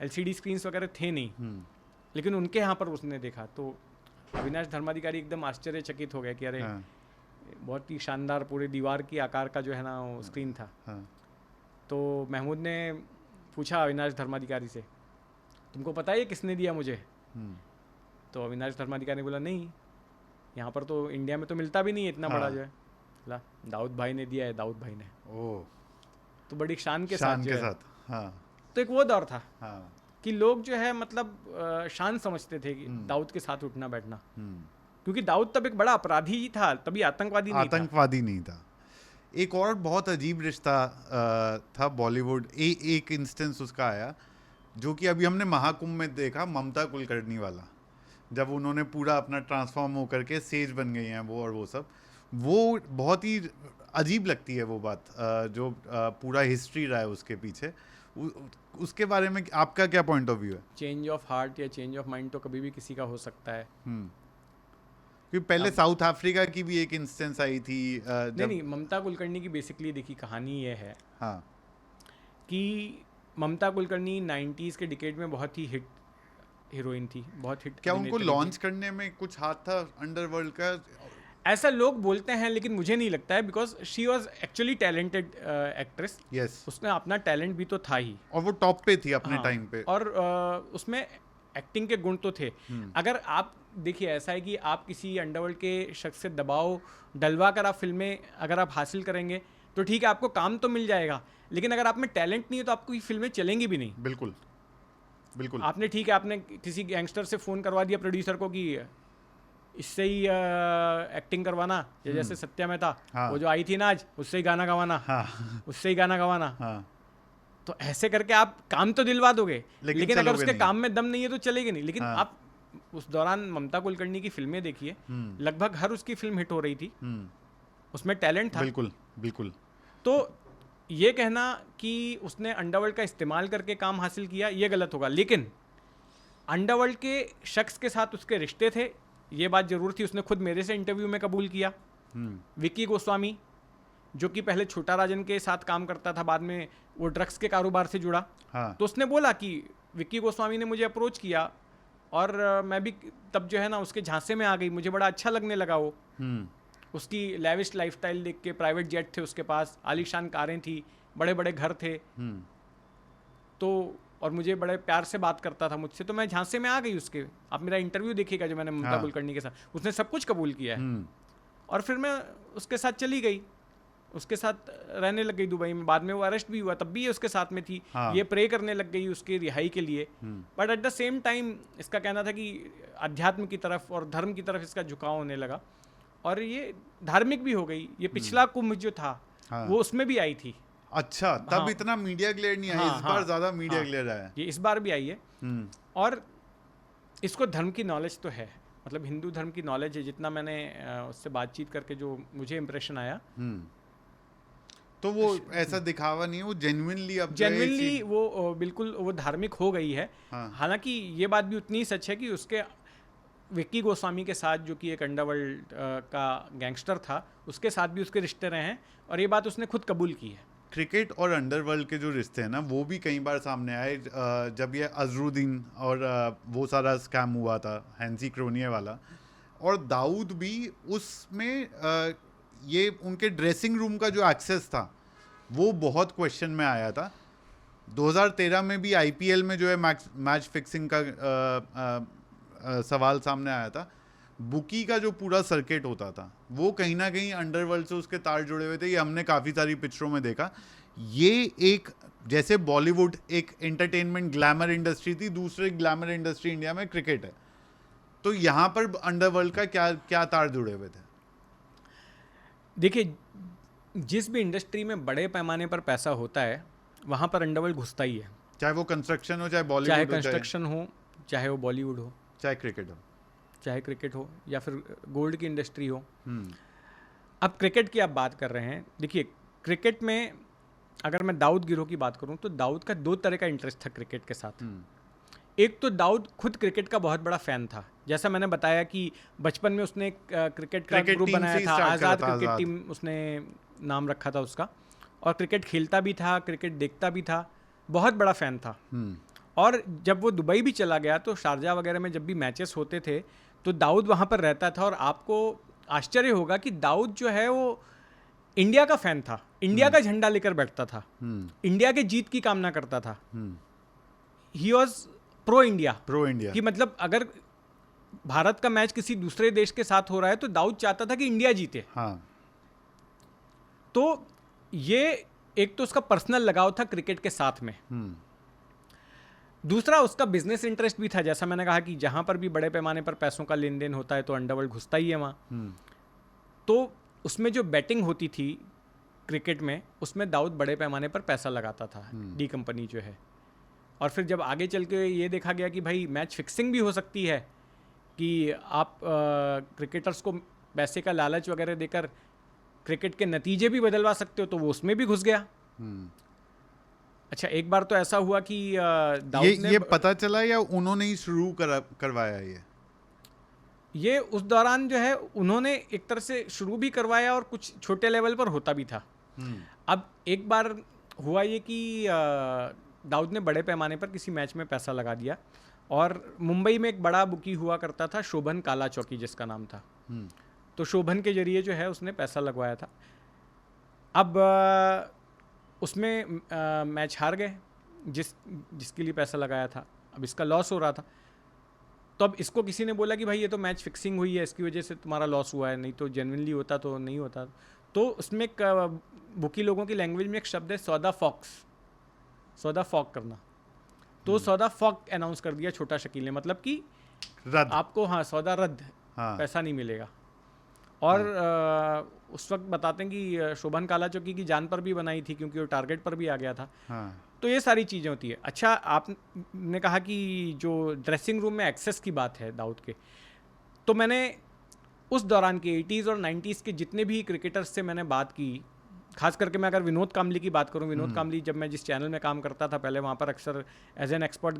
एलसीडी स्क्रीन्स वगैरह थे नहीं, लेकिन उनके यहाँ पर उसने देखा तो अविनाश धर्माधिकारी एकदम आश्चर्यचकित हो गए कि अरे बहुत ही शानदार पूरे दीवार की आकार का जो है ना वो स्क्रीन था। तो महमूद ने पूछा अविनाश धर्माधिकारी से, तुमको पता है ये किसने दिया मुझे? तो अविनाश धर्माधिकारी ने बोला नहीं, यहाँ पर तो इंडिया में तो मिलता भी नहीं है इतना बड़ा जो है। ला, दाऊद भाई ने दिया है, दाऊद भाई ने। ओह, तो बड़ी शान के शान साथ के जो है। साथ, हाँ। तो एक वो दौर था हाँ। कि लोग जो है मतलब शान समझते थे कि दाऊद के साथ उठना बैठना, क्योंकि दाऊद तब एक बड़ा अपराधी ही था, तभी आतंकवादी नहीं था। एक और बहुत अजीब रिश्ता था बॉलीवुड, एक इंस्टेंस उसका आया जो कि अभी हमने महाकुंभ में देखा, ममता कुलकर्णी वाला, जब उन्होंने पूरा अपना ट्रांसफॉर्म होकर के सेज बन गई हैं वो, और वो सब, वो बहुत ही अजीब लगती है वो बात, जो पूरा हिस्ट्री रहा है उसके पीछे। उसके बारे में आपका क्या पॉइंट ऑफ व्यू है? चेंज ऑफ हार्ट या चेंज ऑफ माइंड तो कभी भी किसी का हो सकता है। क्योंकि पहले साउथ अफ्रीका की भी एक इंस्टेंस आई थी। नहीं, ममता कुलकर्णी की बेसिकली देखी कहानी ये है, हाँ, कि ममता कुलकर्णी 90s के डिकेड में बहुत ही हिट हीरोइन थी, बहुत हिट। क्या उनको लॉन्च करने में कुछ हाथ था अंडरवर्ल्ड का? ऐसा लोग बोलते हैं, लेकिन मुझे नहीं लगता है, because she was actually talented actress. Yes, उसने अपना टैलेंट भी तो था ही, और वो टॉप पे थी अपने टाइम पे, और उसमें एक्टिंग के गुण तो थे। अगर आप देखिए, ऐसा है कि आप किसी अंडरवर्ल्ड के शख्स से दबाव डलवा कर आप फिल्में अगर आप हासिल करेंगे तो ठीक है, आपको काम तो मिल जाएगा, लेकिन अगर आप में टैलेंट नहीं है तो आपको ये फिल्में चलेंगी भी नहीं। बिल्कुल बिल्कुल। आपने ठीक है, आपने किसी गैंगस्टर से फ़ोन करवा दिया प्रोड्यूसर को कि इससे ही एक्टिंग करवाना, जैसे सत्या मेहता, हाँ। वो जो आई थी ना आज, उससे ही गाना गवाना, हाँ। उससे ही गाना गवाना, हाँ। तो ऐसे करके आप काम तो दिलवा दोगे, लेकिन अगर उसके नहीं। काम में दम नहीं है तो चलेगी नहीं। लेकिन हाँ। आप उस दौरान ममता कुलकर्णी की फिल्में देखिए, लगभग हर उसकी फिल्म हिट हो रही थी, उसमें टैलेंट था। बिल्कुल बिल्कुल। तो ये कहना कि उसने अंडरवर्ल्ड का इस्तेमाल करके काम हासिल किया, ये गलत होगा। लेकिन अंडरवर्ल्ड के शख्स के साथ उसके रिश्ते थे, ये बात जरूर थी। उसने खुद मेरे से इंटरव्यू में कबूल किया। विक्की गोस्वामी, जो कि पहले छोटा राजन के साथ काम करता था, बाद में वो ड्रग्स के कारोबार से जुड़ा। हाँ। तो उसने बोला कि विक्की गोस्वामी ने मुझे अप्रोच किया और मैं भी तब जो है ना उसके झांसे में आ गई, मुझे बड़ा अच्छा लगने लगा वो। उसकी लेविश लाइफस्टाइल देख के, प्राइवेट जेट थे उसके पास, आलीशान कारें थी, बड़े बड़े घर थे, तो और मुझे बड़े प्यार से बात करता था मुझसे, तो मैं झांसे में आ गई उसके। आप मेरा इंटरव्यू देखिएगा जो मैंने ममता कुलकर्णी के साथ, उसने सब कुछ कबूल किया है। और फिर मैं उसके साथ चली गई, उसके साथ रहने लग गई दुबई में। बाद में वो अरेस्ट भी हुआ, तब भी ये उसके साथ में थी। हाँ। ये प्रे करने लग गई उसकी रिहाई के लिए। But at the same time इसका कहना था कि अध्यात्म की तरफ और धर्म की तरफ इसका झुकाव होने लगा, और ये धार्मिक भी हो गई। ये पिछला कुंभ जो था हाँ। वो उसमें भी आई थी। अच्छा, तब हाँ। इतना मीडिया ग्लेयर नहीं आया, हाँ, इस बार हाँ, ज्यादा मीडिया हाँ। ग्लेयर आया। ये इस बार भी आई है। और इसको धर्म की नॉलेज तो है, मतलब हिंदू धर्म की नॉलेज है। जितना मैंने उससे बातचीत करके जो मुझे इम्प्रेशन आया, तो वो ऐसा दिखावा नहीं है, वो जेन्युइनली अब जो है जेन्युइनली वो बिल्कुल वो धार्मिक हो गई है। हाँ। हालांकि ये बात भी उतनी ही सच है कि उसके विक्की गोस्वामी के साथ, जो कि एक अंडरवर्ल्ड का गैंगस्टर था, उसके साथ भी उसके रिश्ते रहे हैं, और ये बात उसने खुद कबूल की है। क्रिकेट और अंडरवर्ल्ड के जो रिश्ते हैं ना, वो भी कई बार सामने आए। जब ये अजरुद्दीन और वो सारा स्कैम हुआ था, हैंसी क्रोनिया वाला, और दाऊद भी उसमें ये उनके ड्रेसिंग रूम का जो एक्सेस था वो बहुत क्वेश्चन में आया था। 2013 में भी आईपीएल में जो है मैच फिक्सिंग का सवाल सामने आया था। बुकी का जो पूरा सर्किट होता था वो कहीं ना कहीं अंडरवर्ल्ड से उसके तार जुड़े हुए थे। ये हमने काफ़ी सारी पिक्चरों में देखा। ये एक, जैसे बॉलीवुड एक एंटरटेनमेंट ग्लैमर इंडस्ट्री थी, दूसरी ग्लैमर इंडस्ट्री इंडिया में क्रिकेट है, तो यहाँ पर अंडरवर्ल्ड का क्या क्या तार जुड़े हुए थे? देखिए, जिस भी इंडस्ट्री में बड़े पैमाने पर पैसा होता है वहाँ पर अंडरवर्ल्ड घुसता ही है। चाहे वो कंस्ट्रक्शन हो, चाहे बॉलीवुड चाहे हो, कंस्ट्रक्शन हो, चाहे वो बॉलीवुड हो, चाहे क्रिकेट हो, चाहे क्रिकेट हो, या फिर गोल्ड की इंडस्ट्री हो। अब क्रिकेट की आप बात कर रहे हैं। देखिए, क्रिकेट में अगर मैं दाऊद गिरोह की बात करूं तो दाऊद का दो तरह का इंटरेस्ट था क्रिकेट के साथ। एक तो दाऊद खुद क्रिकेट का बहुत बड़ा फ़ैन था। जैसा मैंने बताया कि बचपन में उसने एक क्रिकेट का क्रिकेट ग्रुप टीम से बनाया ही था, स्टार्ट करा आज़ाद था, क्रिकेट आज़ाद। टीम उसने नाम रखा था उसका, और क्रिकेट खेलता भी था, क्रिकेट देखता भी था, बहुत बड़ा फ़ैन था। और जब वो दुबई भी चला गया तो शारजा वगैरह में जब भी मैचेस होते थे तो दाऊद वहाँ पर रहता था। और आपको आश्चर्य होगा कि दाऊद जो है वो इंडिया का फ़ैन था, इंडिया का झंडा लेकर बैठता था, इंडिया के जीत की कामना करता था। ही वॉज प्रो इंडिया, कि मतलब अगर भारत का मैच किसी दूसरे देश के साथ हो रहा है तो दाऊद चाहता था कि इंडिया जीते। हाँ। तो ये एक तो उसका पर्सनल लगाव था क्रिकेट के साथ में। दूसरा, उसका बिजनेस इंटरेस्ट भी था। जैसा मैंने कहा कि जहां पर भी बड़े पैमाने पर पैसों का लेन देन होता है तो अंडरवर्ल्ड घुसता ही है वहाँ। तो उसमें जो बैटिंग होती थी क्रिकेट में, उसमें दाऊद बड़े पैमाने पर पैसा लगाता था, डी कंपनी जो है। और फिर जब आगे चल के ये देखा गया कि भाई मैच फिक्सिंग भी हो सकती है, कि आप क्रिकेटर्स को पैसे का लालच वगैरह देकर क्रिकेट के नतीजे भी बदलवा सकते हो, तो वो उसमें भी घुस गया। अच्छा, एक बार तो ऐसा हुआ कि दाऊद ने ये पता चला या उन्होंने ही शुरू करवाया ये? उस दौरान जो है उन्होंने एक तरह से शुरू भी करवाया और कुछ छोटे लेवल पर होता भी था। अब एक बार हुआ ये कि दाऊद ने बड़े पैमाने पर किसी मैच में पैसा लगा दिया, और मुंबई में एक बड़ा बुकी हुआ करता था, शोभन काला चौकी जिसका नाम था। तो शोभन के जरिए जो है उसने पैसा लगवाया था। अब उसमें मैच हार गए जिसके लिए पैसा लगाया था। अब इसका लॉस हो रहा था, तो अब इसको किसी ने बोला कि भाई ये तो मैच फिक्सिंग हुई है, इसकी वजह से तुम्हारा लॉस हुआ है, नहीं तो जेन्युइनली होता तो नहीं होता। तो उसमें एक बुकी लोगों की लैंग्वेज में एक शब्द है सौदा फॉक्स, सौदा फॉक करना। तो सौदा फॉक अनाउंस कर दिया छोटा शकील ने, मतलब कि रद्द, आपको, हाँ, सौदा रद्द, पैसा नहीं मिलेगा। और उस वक्त बताते हैं कि शोभन काला चौकी की जान पर भी बनाई थी, क्योंकि वो टारगेट पर भी आ गया था। तो ये सारी चीज़ें होती है। अच्छा, आपने कहा कि जो ड्रेसिंग रूम में एक्सेस की बात है दाऊद के, तो मैंने उस दौरान के 80s और 90s के जितने भी क्रिकेटर्स से मैंने बात की, खास करके मैं अगर विनोद कामली की बात करूं, विनोद कामली जब मैं जिस चैनल में काम करता था पहले, वहाँ पर अक्सर एज एन एक्सपर्ट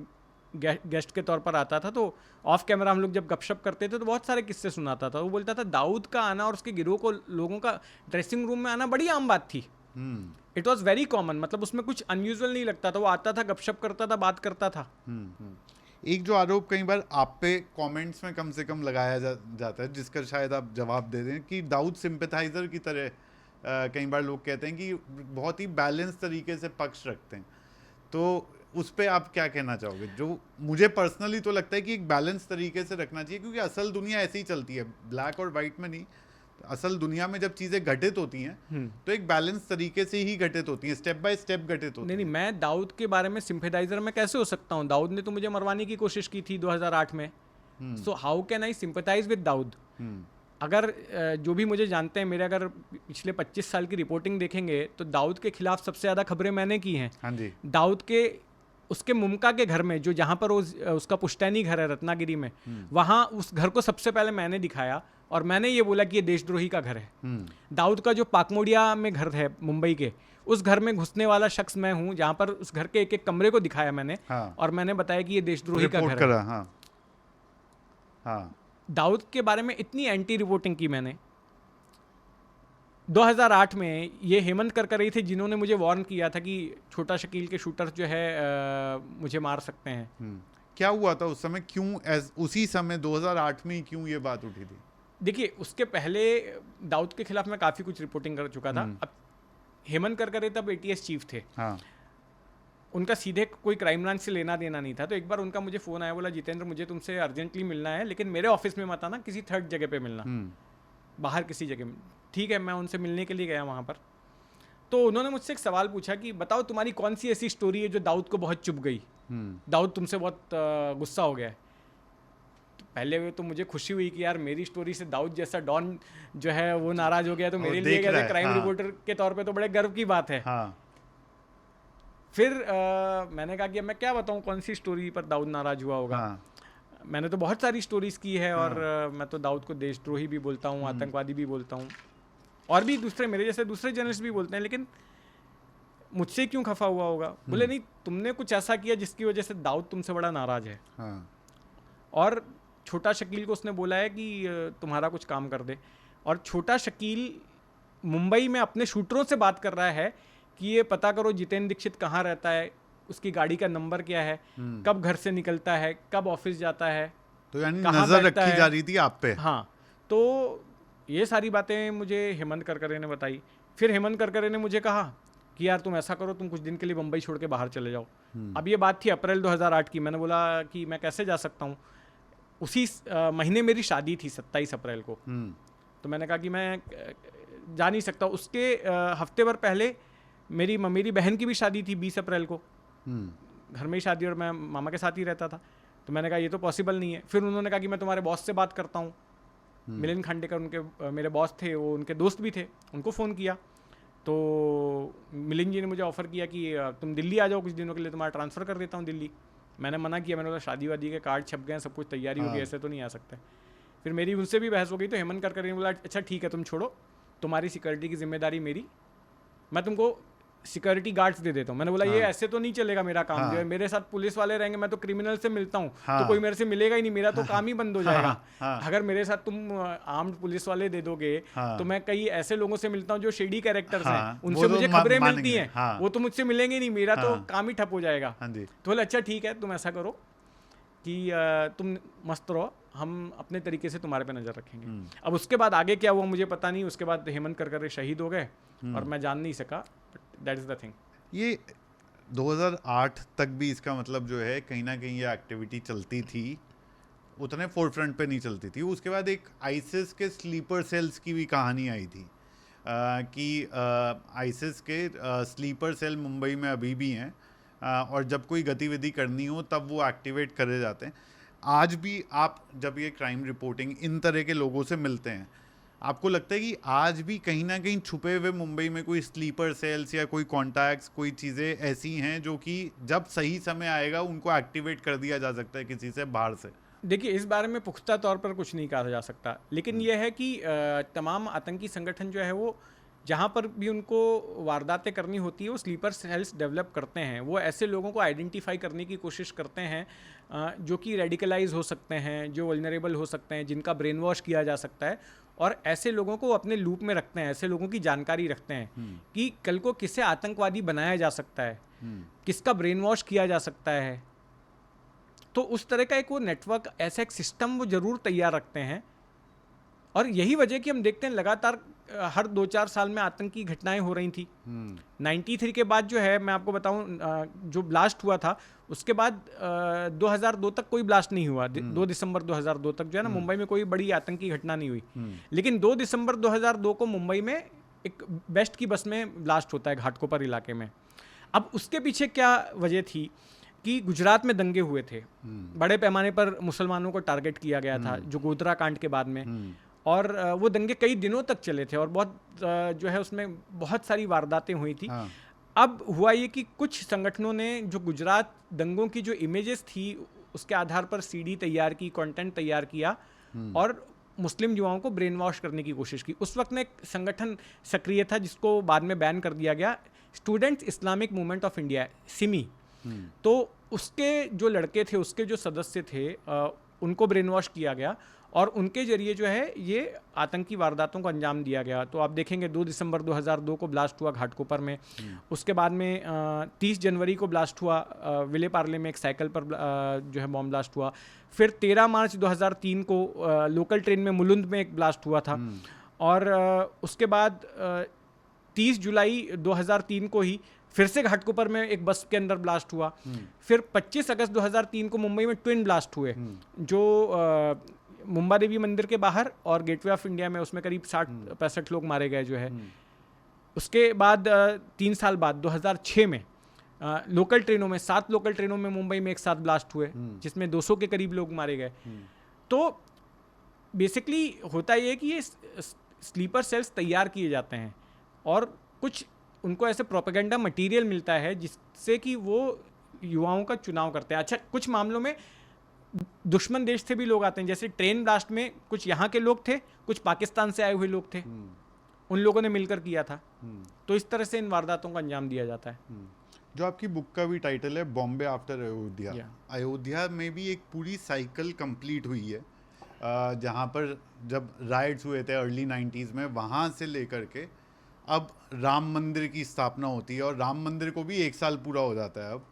गेस्ट के तौर पर आता था। तो ऑफ कैमरा हम लोग जब गपशप करते थे तो बहुत सारे किस्से सुनाता था। वो बोलता था दाऊद का आना और उसके गिरोह को लोगों का ड्रेसिंग रूम में आना बड़ी आम बात थी। इट वॉज वेरी कॉमन, मतलब उसमें कुछ अनयूजुअल नहीं लगता था। वो आता था, गपशप करता था, बात करता था। एक जो आरोप कई बार आप पे कमेंट्स में कम से कम लगाया जाता है, जिसका शायद आप जवाब दे दें, कि दाऊद सिंपैथाइजर की तरह कई बार लोग कहते हैं कि बहुत ही बैलेंस तरीके से पक्ष रखते हैं। तो उस पर आप क्या कहना चाहोगे? जो मुझे पर्सनली तो लगता है कि एक बैलेंस तरीके से रखना चाहिए, क्योंकि असल दुनिया ऐसे ही चलती है, ब्लैक और वाइट में नहीं। असल दुनिया में जब चीजें घटित होती हैं तो एक बैलेंस तरीके से ही घटित होती हैं, स्टेप बाय स्टेप घटित होती नहीं हैं। नहीं, मैं दाऊद के बारे में सिंपैथाइजर में कैसे हो सकता हूँ? दाऊद ने तो मुझे मरवाने की कोशिश की थी 2008 में, so how can I sympathise with Dawood? अगर जो भी मुझे जानते हैं, मेरे अगर पिछले 25 साल की रिपोर्टिंग देखेंगे तो दाऊद के खिलाफ सबसे ज़्यादा खबरें मैंने की हैं। हाँ जी। दाऊद के उसके मुमका के घर में, जो जहाँ पर उसका पुश्तैनी घर है रत्नागिरी में, वहाँ उस घर को सबसे पहले मैंने दिखाया और मैंने ये बोला कि ये देशद्रोही का घर है। दाऊद का जो पाकमोडिया में घर है मुंबई के, उस घर में घुसने वाला शख्स मैं हूँ, जहाँ पर उस घर के एक एक कमरे को दिखाया मैंने। हाँ। और मैंने बताया कि ये देशद्रोही का घर है। हाँ। हाँ। दाऊद के बारे में इतनी एंटी रिपोर्टिंग की मैंने। 2008 में ये हेमंत करकरे थे जिन्होंने मुझे वार्न किया था कि छोटा शकील के शूटर जो है मुझे मार सकते हैं। क्या हुआ था उस समय? क्यों उसी समय 2008 में ही क्यों ये बात उठी थी? देखिए, उसके पहले दाऊद के खिलाफ मैं काफ़ी कुछ रिपोर्टिंग कर चुका था। अब हेमंत करकरे तब ATS चीफ थे। हाँ। उनका सीधे कोई क्राइम ब्रांच से लेना देना नहीं था। तो एक बार उनका मुझे फ़ोन आया, बोला जितेंद्र मुझे तुमसे अर्जेंटली मिलना है, लेकिन मेरे ऑफिस में मत आना, किसी थर्ड जगह पे मिलना, बाहर किसी जगह में। ठीक है, मैं उनसे मिलने के लिए गया वहाँ पर। तो उन्होंने मुझसे एक सवाल पूछा कि बताओ तुम्हारी कौन सी ऐसी स्टोरी है जो दाऊद को बहुत चुभ गई, दाऊद तुमसे बहुत गुस्सा हो गया है। तो पहले तो मुझे खुशी हुई कि यार मेरी स्टोरी से दाऊद जैसा डॉन जो है वो नाराज हो गया, तो मेरे लिए क्या क्राइम रिपोर्टर के तौर पे तो बड़े गर्व की बात है। हाँ। फिर मैंने कहा कि मैं क्या बताऊं कौन सी स्टोरी पर दाऊद नाराज हुआ होगा। हाँ। मैंने तो बहुत सारी स्टोरीज की है और मैं तो दाऊद को देशद्रोही भी बोलता हूँ, आतंकवादी भी बोलता हूँ, और भी दूसरे मेरे जैसे दूसरे जर्नलिस्ट भी बोलते हैं, लेकिन मुझसे क्यों खफा हुआ होगा? बोले नहीं, तुमने कुछ ऐसा किया जिसकी वजह से दाऊद तुमसे बड़ा नाराज है। हाँ। और छोटा शकील को उसने बोला है कि तुम्हारा कुछ काम कर दे। और छोटा शकील मुंबई में अपने शूटरों से बात कर रहा है कि ये पता करो जितेंद्र दीक्षित कहाँ रहता है, उसकी गाड़ी का नंबर क्या है, कब घर से निकलता है, कब ऑफिस जाता है, तो यानी कहाँ नजर बैठता रखी है। जा रही थी आप पे। हाँ, तो ये सारी बातें मुझे हेमंत करकरे ने बताई। फिर हेमंत करकरे ने मुझे कहा कि यार तुम ऐसा करो, तुम कुछ दिन के लिए मुंबई छोड़ के बाहर चले जाओ। अब ये बात थी अप्रैल 2008 की। मैंने बोला कि मैं कैसे जा सकता हूँ? उसी महीने मेरी शादी थी 27 अप्रैल को। तो मैंने कहा कि मैं जा नहीं सकता। उसके हफ्ते भर पहले मेरी बहन की भी शादी थी 20 अप्रैल को, घर में ही शादी, और मैं मामा के साथ ही रहता था। तो मैंने कहा ये तो पॉसिबल नहीं है। फिर उन्होंने कहा कि मैं तुम्हारे बॉस से बात करता हूँ। मिलिंद खांडेकर उनके मेरे बॉस थे, वो उनके दोस्त भी थे, उनको फ़ोन किया। तो मिलिंद जी ने मुझे ऑफ़र किया कि तुम दिल्ली आ जाओ कुछ दिनों के लिए, तुम्हारा ट्रांसफ़र कर देता हूँ दिल्ली। मैंने मना किया, मैंने बोला शादी वादी के कार्ड छप गए, सब कुछ तैयारी हो गई, ऐसे तो नहीं आ सकते। फिर मेरी उनसे भी बहस हो गई। तो हेमंत करकरे ने बोला अच्छा ठीक है, तुम छोड़ो, तुम्हारी सिक्योरिटी की जिम्मेदारी मेरी, मैं तुमको सिक्योरिटी गार्ड्स दे देता हूँ। मैंने बोला ये ऐसे तो नहीं चलेगा मेरा काम। जो है मेरे साथ पुलिस वाले रहेंगे, मैं तो क्रिमिनल से मिलता हूँ, तो कोई मेरे से मिलेगा ही नहीं, मेरा तो काम ही बंद हो जाएगा। अगर मेरे साथ तुम आर्म्ड पुलिस वाले दे दोगे तो मैं कई ऐसे लोगों से मिलता हूँ जो शेडी कैरेक्टर्स हैं, उनसे मुझे खबरें मिलती हैं, वो तो मुझसे मिलेंगे नहीं, मेरा तो काम ही ठप हो जाएगा। तो बोले अच्छा ठीक है, तुम ऐसा करो कि तुम मस्त रहो, हम अपने तरीके से तुम्हारे पे नज़र रखेंगे। अब उसके बाद आगे क्या हुआ मुझे पता नहीं। उसके बाद हेमंत करकरे शहीद हो गए और मैं जान नहीं सका। That is the thing. ये 2008 तक भी इसका मतलब जो है कहीं ना कहीं ये एक्टिविटी चलती थी, उतने फोरफ्रंट पे नहीं चलती थी। उसके बाद एक आईसिस के स्लीपर सेल्स की भी कहानी आई थी कि आईसिस के स्लीपर सेल मुंबई में अभी भी हैं और जब कोई गतिविधि करनी हो तब वो एक्टिवेट करे जाते हैं। आज भी आप जब ये क्राइम रिपोर्टिंग इन तरह के लोगों से मिलते हैं, आपको लगता है कि आज भी कहीं ना कहीं छुपे हुए मुंबई में कोई स्लीपर सेल्स या कोई कॉन्टैक्ट्स, कोई चीज़ें ऐसी हैं जो कि जब सही समय आएगा उनको एक्टिवेट कर दिया जा सकता है किसी से बाहर से? देखिए, इस बारे में पुख्ता तौर पर कुछ नहीं कहा जा सकता, लेकिन यह है कि तमाम आतंकी संगठन जो है वो जहाँ पर भी उनको वारदातें करनी होती है वो स्लीपर सेल्स डेवलप करते हैं। वो ऐसे लोगों को आइडेंटिफाई करने की कोशिश करते हैं जो कि रेडिकलाइज हो सकते हैं, जो वल्नरेबल हो सकते हैं, जिनका ब्रेन वॉश किया जा सकता है, और ऐसे लोगों को अपने लूप में रखते हैं, ऐसे लोगों की जानकारी रखते हैं कि कल को किसे आतंकवादी बनाया जा सकता है, किसका ब्रेन वॉश किया जा सकता है। तो उस तरह का एक वो नेटवर्क, ऐसा एक सिस्टम वो ज़रूर तैयार रखते हैं। और यही वजह कि हम देखते हैं लगातार हर 2-4 साल में आतंकी घटनाएं हो रही थी। 93 के बाद जो है, मैं आपको बताऊं, जो ब्लास्ट हुआ था उसके बाद 2002 तक कोई ब्लास्ट नहीं हुआ। 2 दिसंबर 2002 तक जो है ना, मुंबई में कोई बड़ी आतंकी घटना नहीं हुई। लेकिन 2 दिसंबर 2002 को मुंबई में एक बेस्ट की बस में ब्लास्ट होता है घाटकोपर इलाके में। अब उसके पीछे क्या वजह थी कि गुजरात में दंगे हुए थे, बड़े पैमाने पर मुसलमानों को टारगेट किया गया था जो गोधरा कांड के बाद में, और वो दंगे कई दिनों तक चले थे और बहुत जो है उसमें बहुत सारी वारदातें हुई थी। हाँ। अब हुआ ये कि कुछ संगठनों ने जो गुजरात दंगों की जो इमेजेस थी उसके आधार पर सीडी तैयार की, कंटेंट तैयार किया और मुस्लिम युवाओं को ब्रेन वॉश करने की कोशिश की। उस वक्त में एक संगठन सक्रिय था जिसको बाद में बैन कर दिया गया, students Islamic movement of India, Simi. तो उसके जो लड़के थे, उसके जो सदस्य थे, उनको ब्रेन वॉश किया गया और उनके जरिए जो है ये आतंकी वारदातों को अंजाम दिया गया। तो आप देखेंगे 2 दिसंबर 2002 को ब्लास्ट हुआ घाटकोपर में, उसके बाद में 30 जनवरी को ब्लास्ट हुआ विले पार्ले में, एक साइकिल पर जो है बॉम्ब ब्लास्ट हुआ। फिर 13 मार्च 2003 को लोकल ट्रेन में मुलुंद में एक ब्लास्ट हुआ था, और उसके बाद 30 जुलाई 2003 को ही फिर से घाटकोपर में एक बस के अंदर ब्लास्ट हुआ। फिर 25 अगस्त 2003 को मुंबई में ट्विन ब्लास्ट हुए, जो मुंबा देवी मंदिर के बाहर और गेटवे ऑफ इंडिया में, उसमें करीब 60-65 लोग मारे गए जो है। उसके बाद 3 साल बाद 2006 में लोकल ट्रेनों में, 7 लोकल ट्रेनों में मुंबई में एक साथ ब्लास्ट हुए जिसमें 200 के करीब लोग मारे गए। तो बेसिकली होता ये है कि ये स्लीपर सेल्स तैयार किए जाते हैं और कुछ उनको ऐसे प्रोपेगेंडा मटेरियल मिलता है जिससे कि वो युवाओं का चुनाव करते हैं। अच्छा, कुछ मामलों में दुश्मन देश से भी लोग आते हैं, जैसे ट्रेन ब्लास्ट में कुछ यहाँ के लोग थे, कुछ पाकिस्तान से आए हुए लोग थे, उन लोगों ने मिलकर किया था। तो इस तरह से इन वारदातों को अंजाम दिया जाता है। जो आपकी बुक का भी टाइटल है बॉम्बे आफ्टर अयोध्या, अयोध्या में भी एक पूरी साइकिल कंप्लीट हुई है, जहाँ पर जब राइट्स हुए थे अर्ली 90s में, वहाँ से लेकर के अब राम मंदिर की स्थापना होती है और राम मंदिर को भी 1 साल पूरा हो जाता है अब।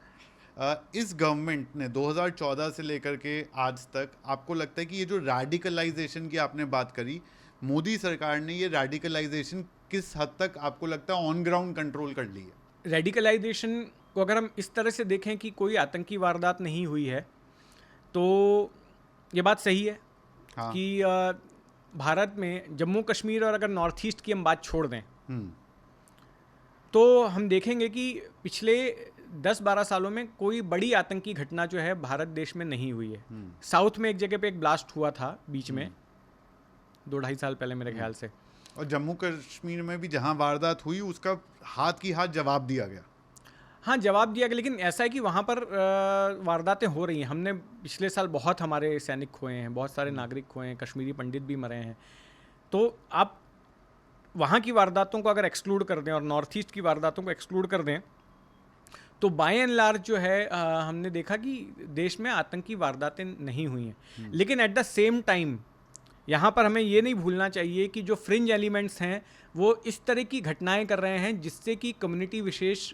इस गवर्नमेंट ने 2014 से लेकर के आज तक, आपको लगता है कि ये जो रेडिकलाइजेशन की आपने बात करी, मोदी सरकार ने ये रेडिकलाइजेशन किस हद तक आपको लगता है ऑन ग्राउंड कंट्रोल कर ली है? रेडिकलाइजेशन को अगर हम इस तरह से देखें कि कोई आतंकी वारदात नहीं हुई है, तो ये बात सही है। हाँ। कि भारत में जम्मू कश्मीर और अगर नॉर्थ ईस्ट की हम बात छोड़ दें तो हम देखेंगे कि पिछले 10-12 सालों में कोई बड़ी आतंकी घटना जो है भारत देश में नहीं हुई है। साउथ में एक जगह पे एक ब्लास्ट हुआ था बीच में 2-2.5 साल पहले मेरे ख्याल से, और जम्मू कश्मीर में भी जहां वारदात हुई उसका हाथ की हाथ जवाब दिया गया। हाँ, जवाब दिया गया, लेकिन ऐसा है कि वहाँ पर वारदातें हो रही हैं। हमने पिछले साल बहुत हमारे सैनिक खोए हैं, बहुत सारे नागरिक खोए हैं, कश्मीरी पंडित भी मरे हैं। तो आप वहाँ की वारदातों को अगर एक्सक्लूड कर दें और नॉर्थ ईस्ट की वारदातों को एक्सक्लूड कर दें तो बाय एंड लार्ज जो है हमने देखा कि देश में आतंकी वारदातें नहीं हुई हैं। लेकिन एट द सेम टाइम यहाँ पर हमें ये नहीं भूलना चाहिए कि जो फ्रिंज एलिमेंट्स हैं वो इस तरह की घटनाएं कर रहे हैं जिससे कि कम्युनिटी विशेष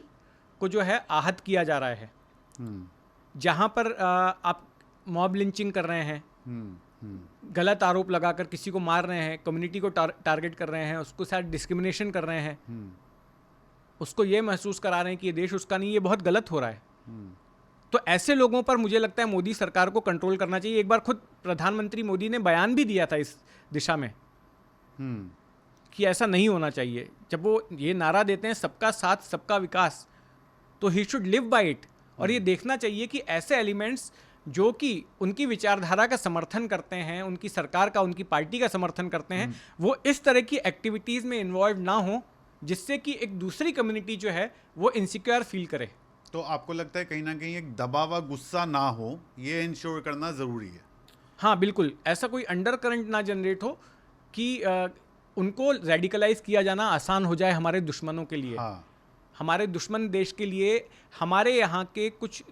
को जो है आहत किया जा रहा है। जहाँ पर आप मॉब लिंचिंग कर रहे हैं, गलत आरोप लगाकर किसी को मार रहे हैं, कम्युनिटी को टारगेट कर रहे हैं, उसको साथ डिस्क्रिमिनेशन कर रहे हैं, उसको ये महसूस करा रहे हैं कि ये देश उसका नहीं, ये बहुत गलत हो रहा है। तो ऐसे लोगों पर मुझे लगता है मोदी सरकार को कंट्रोल करना चाहिए। एक बार खुद प्रधानमंत्री मोदी ने बयान भी दिया था इस दिशा में कि ऐसा नहीं होना चाहिए। जब वो ये नारा देते हैं सबका साथ सबका विकास, तो he should live by it. और ये देखना चाहिए कि ऐसे एलिमेंट्स जो कि उनकी विचारधारा का समर्थन करते हैं, उनकी सरकार का, उनकी पार्टी का समर्थन करते हैं, वो इस तरह की एक्टिविटीज़ में इन्वॉल्व ना हो जिससे कि एक दूसरी कम्युनिटी जो है वो इनसिक्योर फील करे। तो आपको लगता है कहीं ना कहीं एक दबा हुआ गुस्सा ना हो, ये इंश्योर करना ज़रूरी है? हाँ बिल्कुल, ऐसा कोई अंडर करंट ना जनरेट हो कि उनको रेडिकलाइज किया जाना आसान हो जाए हमारे दुश्मनों के लिए। हाँ। हमारे दुश्मन देश के लिए हमारे यहाँ के कुछ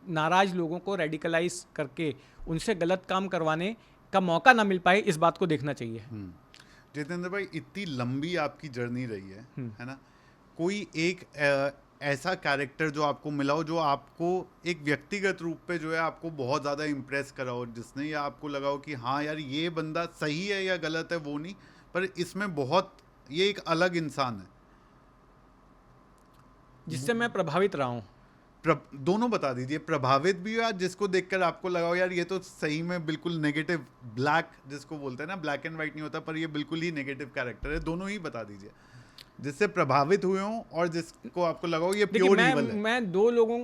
नाराज लोगों को रेडिकलाइज करके उनसे गलत काम करवाने का मौका ना मिल पाए, इस बात को देखना चाहिए। जितेंद्र भाई, इतनी लंबी आपकी जर्नी रही है ना, कोई एक ऐसा कैरेक्टर जो आपको मिला हो, जो आपको एक व्यक्तिगत रूप पे जो है आपको बहुत ज़्यादा इम्प्रेस करा हो, जिसने या आपको लगा हो कि हाँ यार ये बंदा सही है या गलत है वो नहीं, पर इसमें बहुत, ये एक अलग इंसान है। जिससे मैं प्रभावित रहा हूँ। दोनों बता दीजिए, प्रभावित भी हो या जिसको देखकर आपको लगा हो यार ये तो सही में बिल्कुल नेगेटिव, ब्लैक जिसको बोलते हैं ना, ब्लैक एंड व्हाइट नहीं होता पर ये बिल्कुल ही नेगेटिव कैरेक्टर है, दोनों ही बता दीजिए जिससे प्रभावित हुए हो और जिसको आपको लगा हो ये देखिए, प्योर इवल है। मैं दो लोगों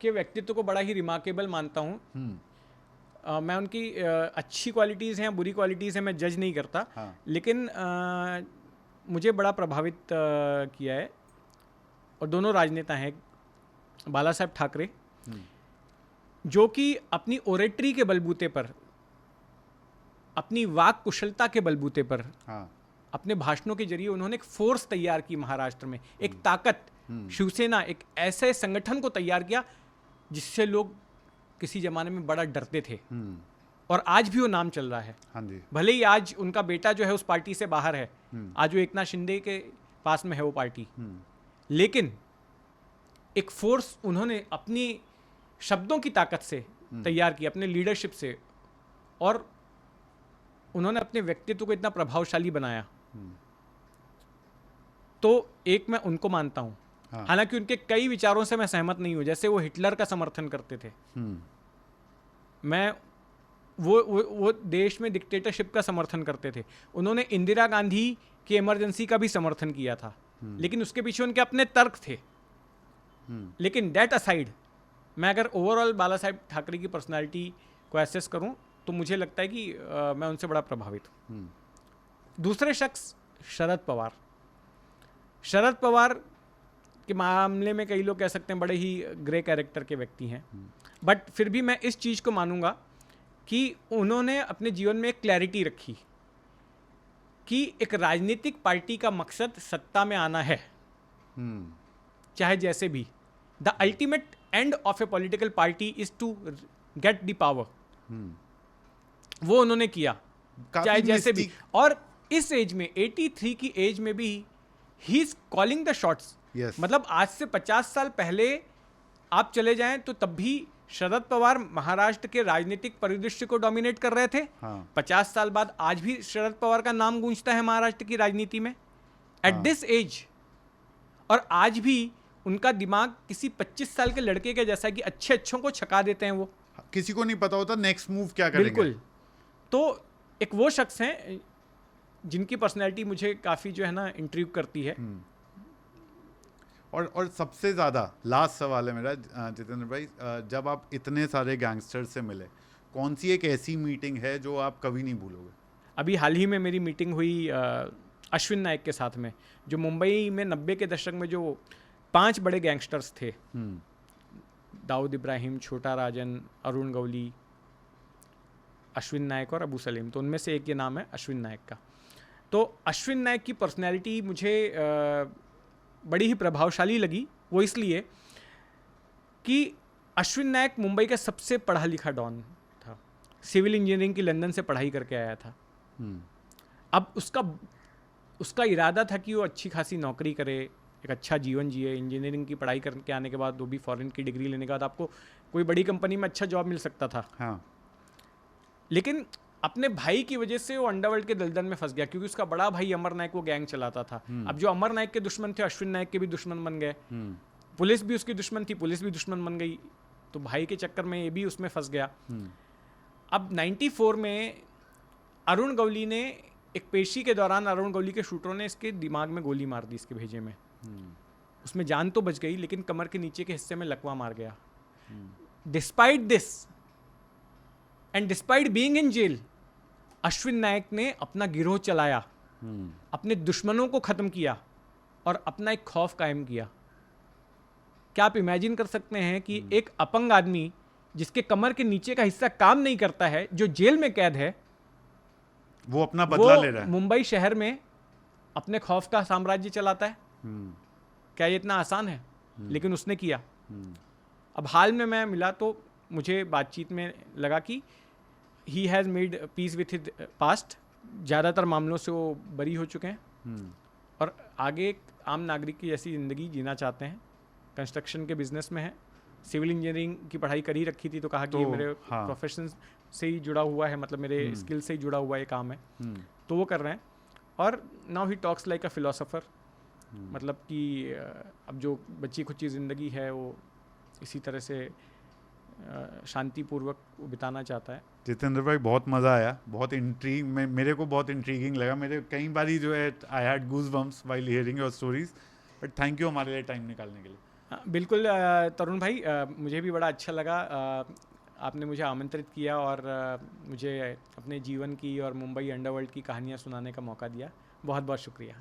के व्यक्तित्व को बड़ा ही रिमार्केबल मानता हूँ। मैं उनकी अच्छी क्वालिटीज़ हैं, बुरी क्वालिटीज़ हैं, मैं जज नहीं करता। हाँ। लेकिन मुझे बड़ा प्रभावित किया है, और दोनों राजनेता हैं, बाला साहब ठाकरे, जो कि अपनी ओरेटरी के बलबूते पर, अपनी वाक कुशलता के बलबूते पर, हाँ। अपने भाषणों के जरिए उन्होंने एक फोर्स तैयार की महाराष्ट्र में, एक ताकत, शिवसेना, एक ऐसे संगठन को तैयार किया जिससे लोग किसी जमाने में बड़ा डरते थे, और आज भी वो नाम चल रहा है। हाँ जी। भले ही आज उनका बेटा जो है उस पार्टी से बाहर है, आज वो एकनाथ शिंदे के पास में है वो पार्टी, लेकिन एक फोर्स उन्होंने अपनी शब्दों की ताकत से तैयार की, अपने लीडरशिप से, और उन्होंने अपने व्यक्तित्व को इतना प्रभावशाली बनाया। तो एक मैं उनको मानता हूं। हाँ। हालांकि उनके कई विचारों से मैं सहमत नहीं हूं, जैसे वो हिटलर का समर्थन करते थे। मैं वो देश में डिक्टेटरशिप का समर्थन करते थे। उन्होंने इंदिरा गांधी की इमरजेंसी का भी समर्थन किया था, लेकिन उसके पीछे उनके अपने तर्क थे। लेकिन डेट असाइड, मैं अगर ओवरऑल बाला साहेब ठाकरे की पर्सनालिटी को एसेस करूं तो मुझे लगता है कि मैं उनसे बड़ा प्रभावित हूं। दूसरे शख्स शरद पवार। शरद पवार के मामले में कई लोग कह सकते हैं बड़े ही ग्रे कैरेक्टर के व्यक्ति हैं, बट फिर भी मैं इस चीज़ को मानूंगा कि उन्होंने अपने जीवन में एक क्लैरिटी रखी कि एक राजनीतिक पार्टी का मकसद सत्ता में आना है, चाहे जैसे भी। The ultimate end of a political party is to get the power. वो उन्होंने किया, चाहे जैसे भी। और इस एज में, 83 की एज में भी, he is calling the shots. मतलब आज से 50 साल पहले आप चले जाएं तो तब भी शरद पवार महाराष्ट्र के राजनीतिक परिदृश्य को डोमिनेट कर रहे थे। हाँ। 50 साल बाद आज भी शरद पवार का नाम गूंजता है महाराष्ट्र की राजनीति में, एट दिस एज। और आज भी उनका दिमाग किसी 25 साल के लड़के के जैसा कि अच्छे अच्छों को छका देते हैं। वो किसी को नहीं पता होता नेक्स्ट मूव क्या करेंगे। बिल्कुल। तो एक वो शख्स हैं जिनकी पर्सनैलिटी मुझे काफ़ी जो है ना इंट्रिग करती है। और सबसे ज़्यादा लास्ट सवाल है मेरा जितेंद्र भाई, जब आप इतने सारे गैंगस्टर से मिले, कौन सी एक ऐसी मीटिंग है जो आप कभी नहीं भूलोगे? अभी हाल ही में मेरी मीटिंग हुई अश्विन नायक के साथ में, जो मुंबई में 90 के दशक में जो 5 बड़े गैंगस्टर्स थे, दाऊद इब्राहिम, छोटा राजन, अरुण गवली, अश्विन नायक और अबू सलीम। तो उनमें से एक ये नाम है अश्विन नायक का। तो अश्विन नायक की पर्सनैलिटी मुझे बड़ी ही प्रभावशाली लगी। वो इसलिए कि अश्विन नायक मुंबई का सबसे पढ़ा लिखा डॉन था, सिविल इंजीनियरिंग की लंदन से पढ़ाई करके आया था। अब उसका इरादा था कि वो अच्छी खासी नौकरी करे, एक अच्छा जीवन जिए। इंजीनियरिंग की पढ़ाई करके आने के बाद, वो भी फॉरेन की डिग्री लेने के बाद, आपको कोई बड़ी कंपनी में अच्छा जॉब मिल सकता था। हाँ। लेकिन अपने भाई की वजह से वो अंडरवर्ल्ड के दलदल में फंस गया, क्योंकि उसका बड़ा भाई अमर नायक वो गैंग चलाता था। अब जो अमर नायक के दुश्मन थे, अश्विन नायक के भी दुश्मन बन गए। पुलिस भी उसकी दुश्मन थी, पुलिस भी दुश्मन बन गई। तो भाई के चक्कर में ये भी उसमें फंस गया। अब 94 में अरुण गवली ने एक पेशी के दौरान, अरुण गवली के शूटरों ने इसके दिमाग में गोली मार दी, इसके भेजे में। उसमें जान तो बच गई, लेकिन कमर के नीचे के हिस्से में लकवा मार गया। Despite this and despite being in jail, Ashwin Naik ने अपना गिरोह चलाया, अपने दुश्मनों को खत्म किया और अपना एक खौफ कायम किया। क्या आप इमेजिन कर सकते हैं कि एक अपंग आदमी जिसके कमर के नीचे का हिस्सा काम नहीं करता है, जो जेल में कैद है, वो अपना बदला ले रहा है, मुंबई शहर में अपने खौफ का साम्राज्य चलाता है? क्या ये इतना आसान है? लेकिन उसने किया। अब हाल में मैं मिला तो मुझे बातचीत में लगा कि he has made peace with his past. ज़्यादातर मामलों से वो बरी हो चुके हैं और आगे एक आम नागरिक की जैसी ज़िंदगी जीना चाहते हैं। कंस्ट्रक्शन के बिजनेस में है, सिविल इंजीनियरिंग की पढ़ाई करी रखी थी, तो कहा कि ये मेरे प्रोफेशन से ही जुड़ा हुआ है, मतलब मेरे स्किल से ही जुड़ा हुआ ये काम है। तो वो कर रहे हैं। और now he talks like a philosopher, मतलब कि अब जो बची खुची ज़िंदगी है वो इसी तरह से शांतिपूर्वक बिताना चाहता है। जितेंद्र भाई बहुत मज़ा आया, बहुत मेरे को बहुत इंट्रीगिंग लगा। मेरे कई बारी जो है I had goose bumps while hearing your stories, but thank you हमारे लिए टाइम निकालने के लिए। हाँ, बिल्कुल तरुण भाई, मुझे भी बड़ा अच्छा लगा, आपने मुझे आमंत्रित किया और मुझे अपने जीवन की और मुंबई अंडरवर्ल्ड की कहानियाँ सुनाने का मौका दिया। बहुत बहुत शुक्रिया।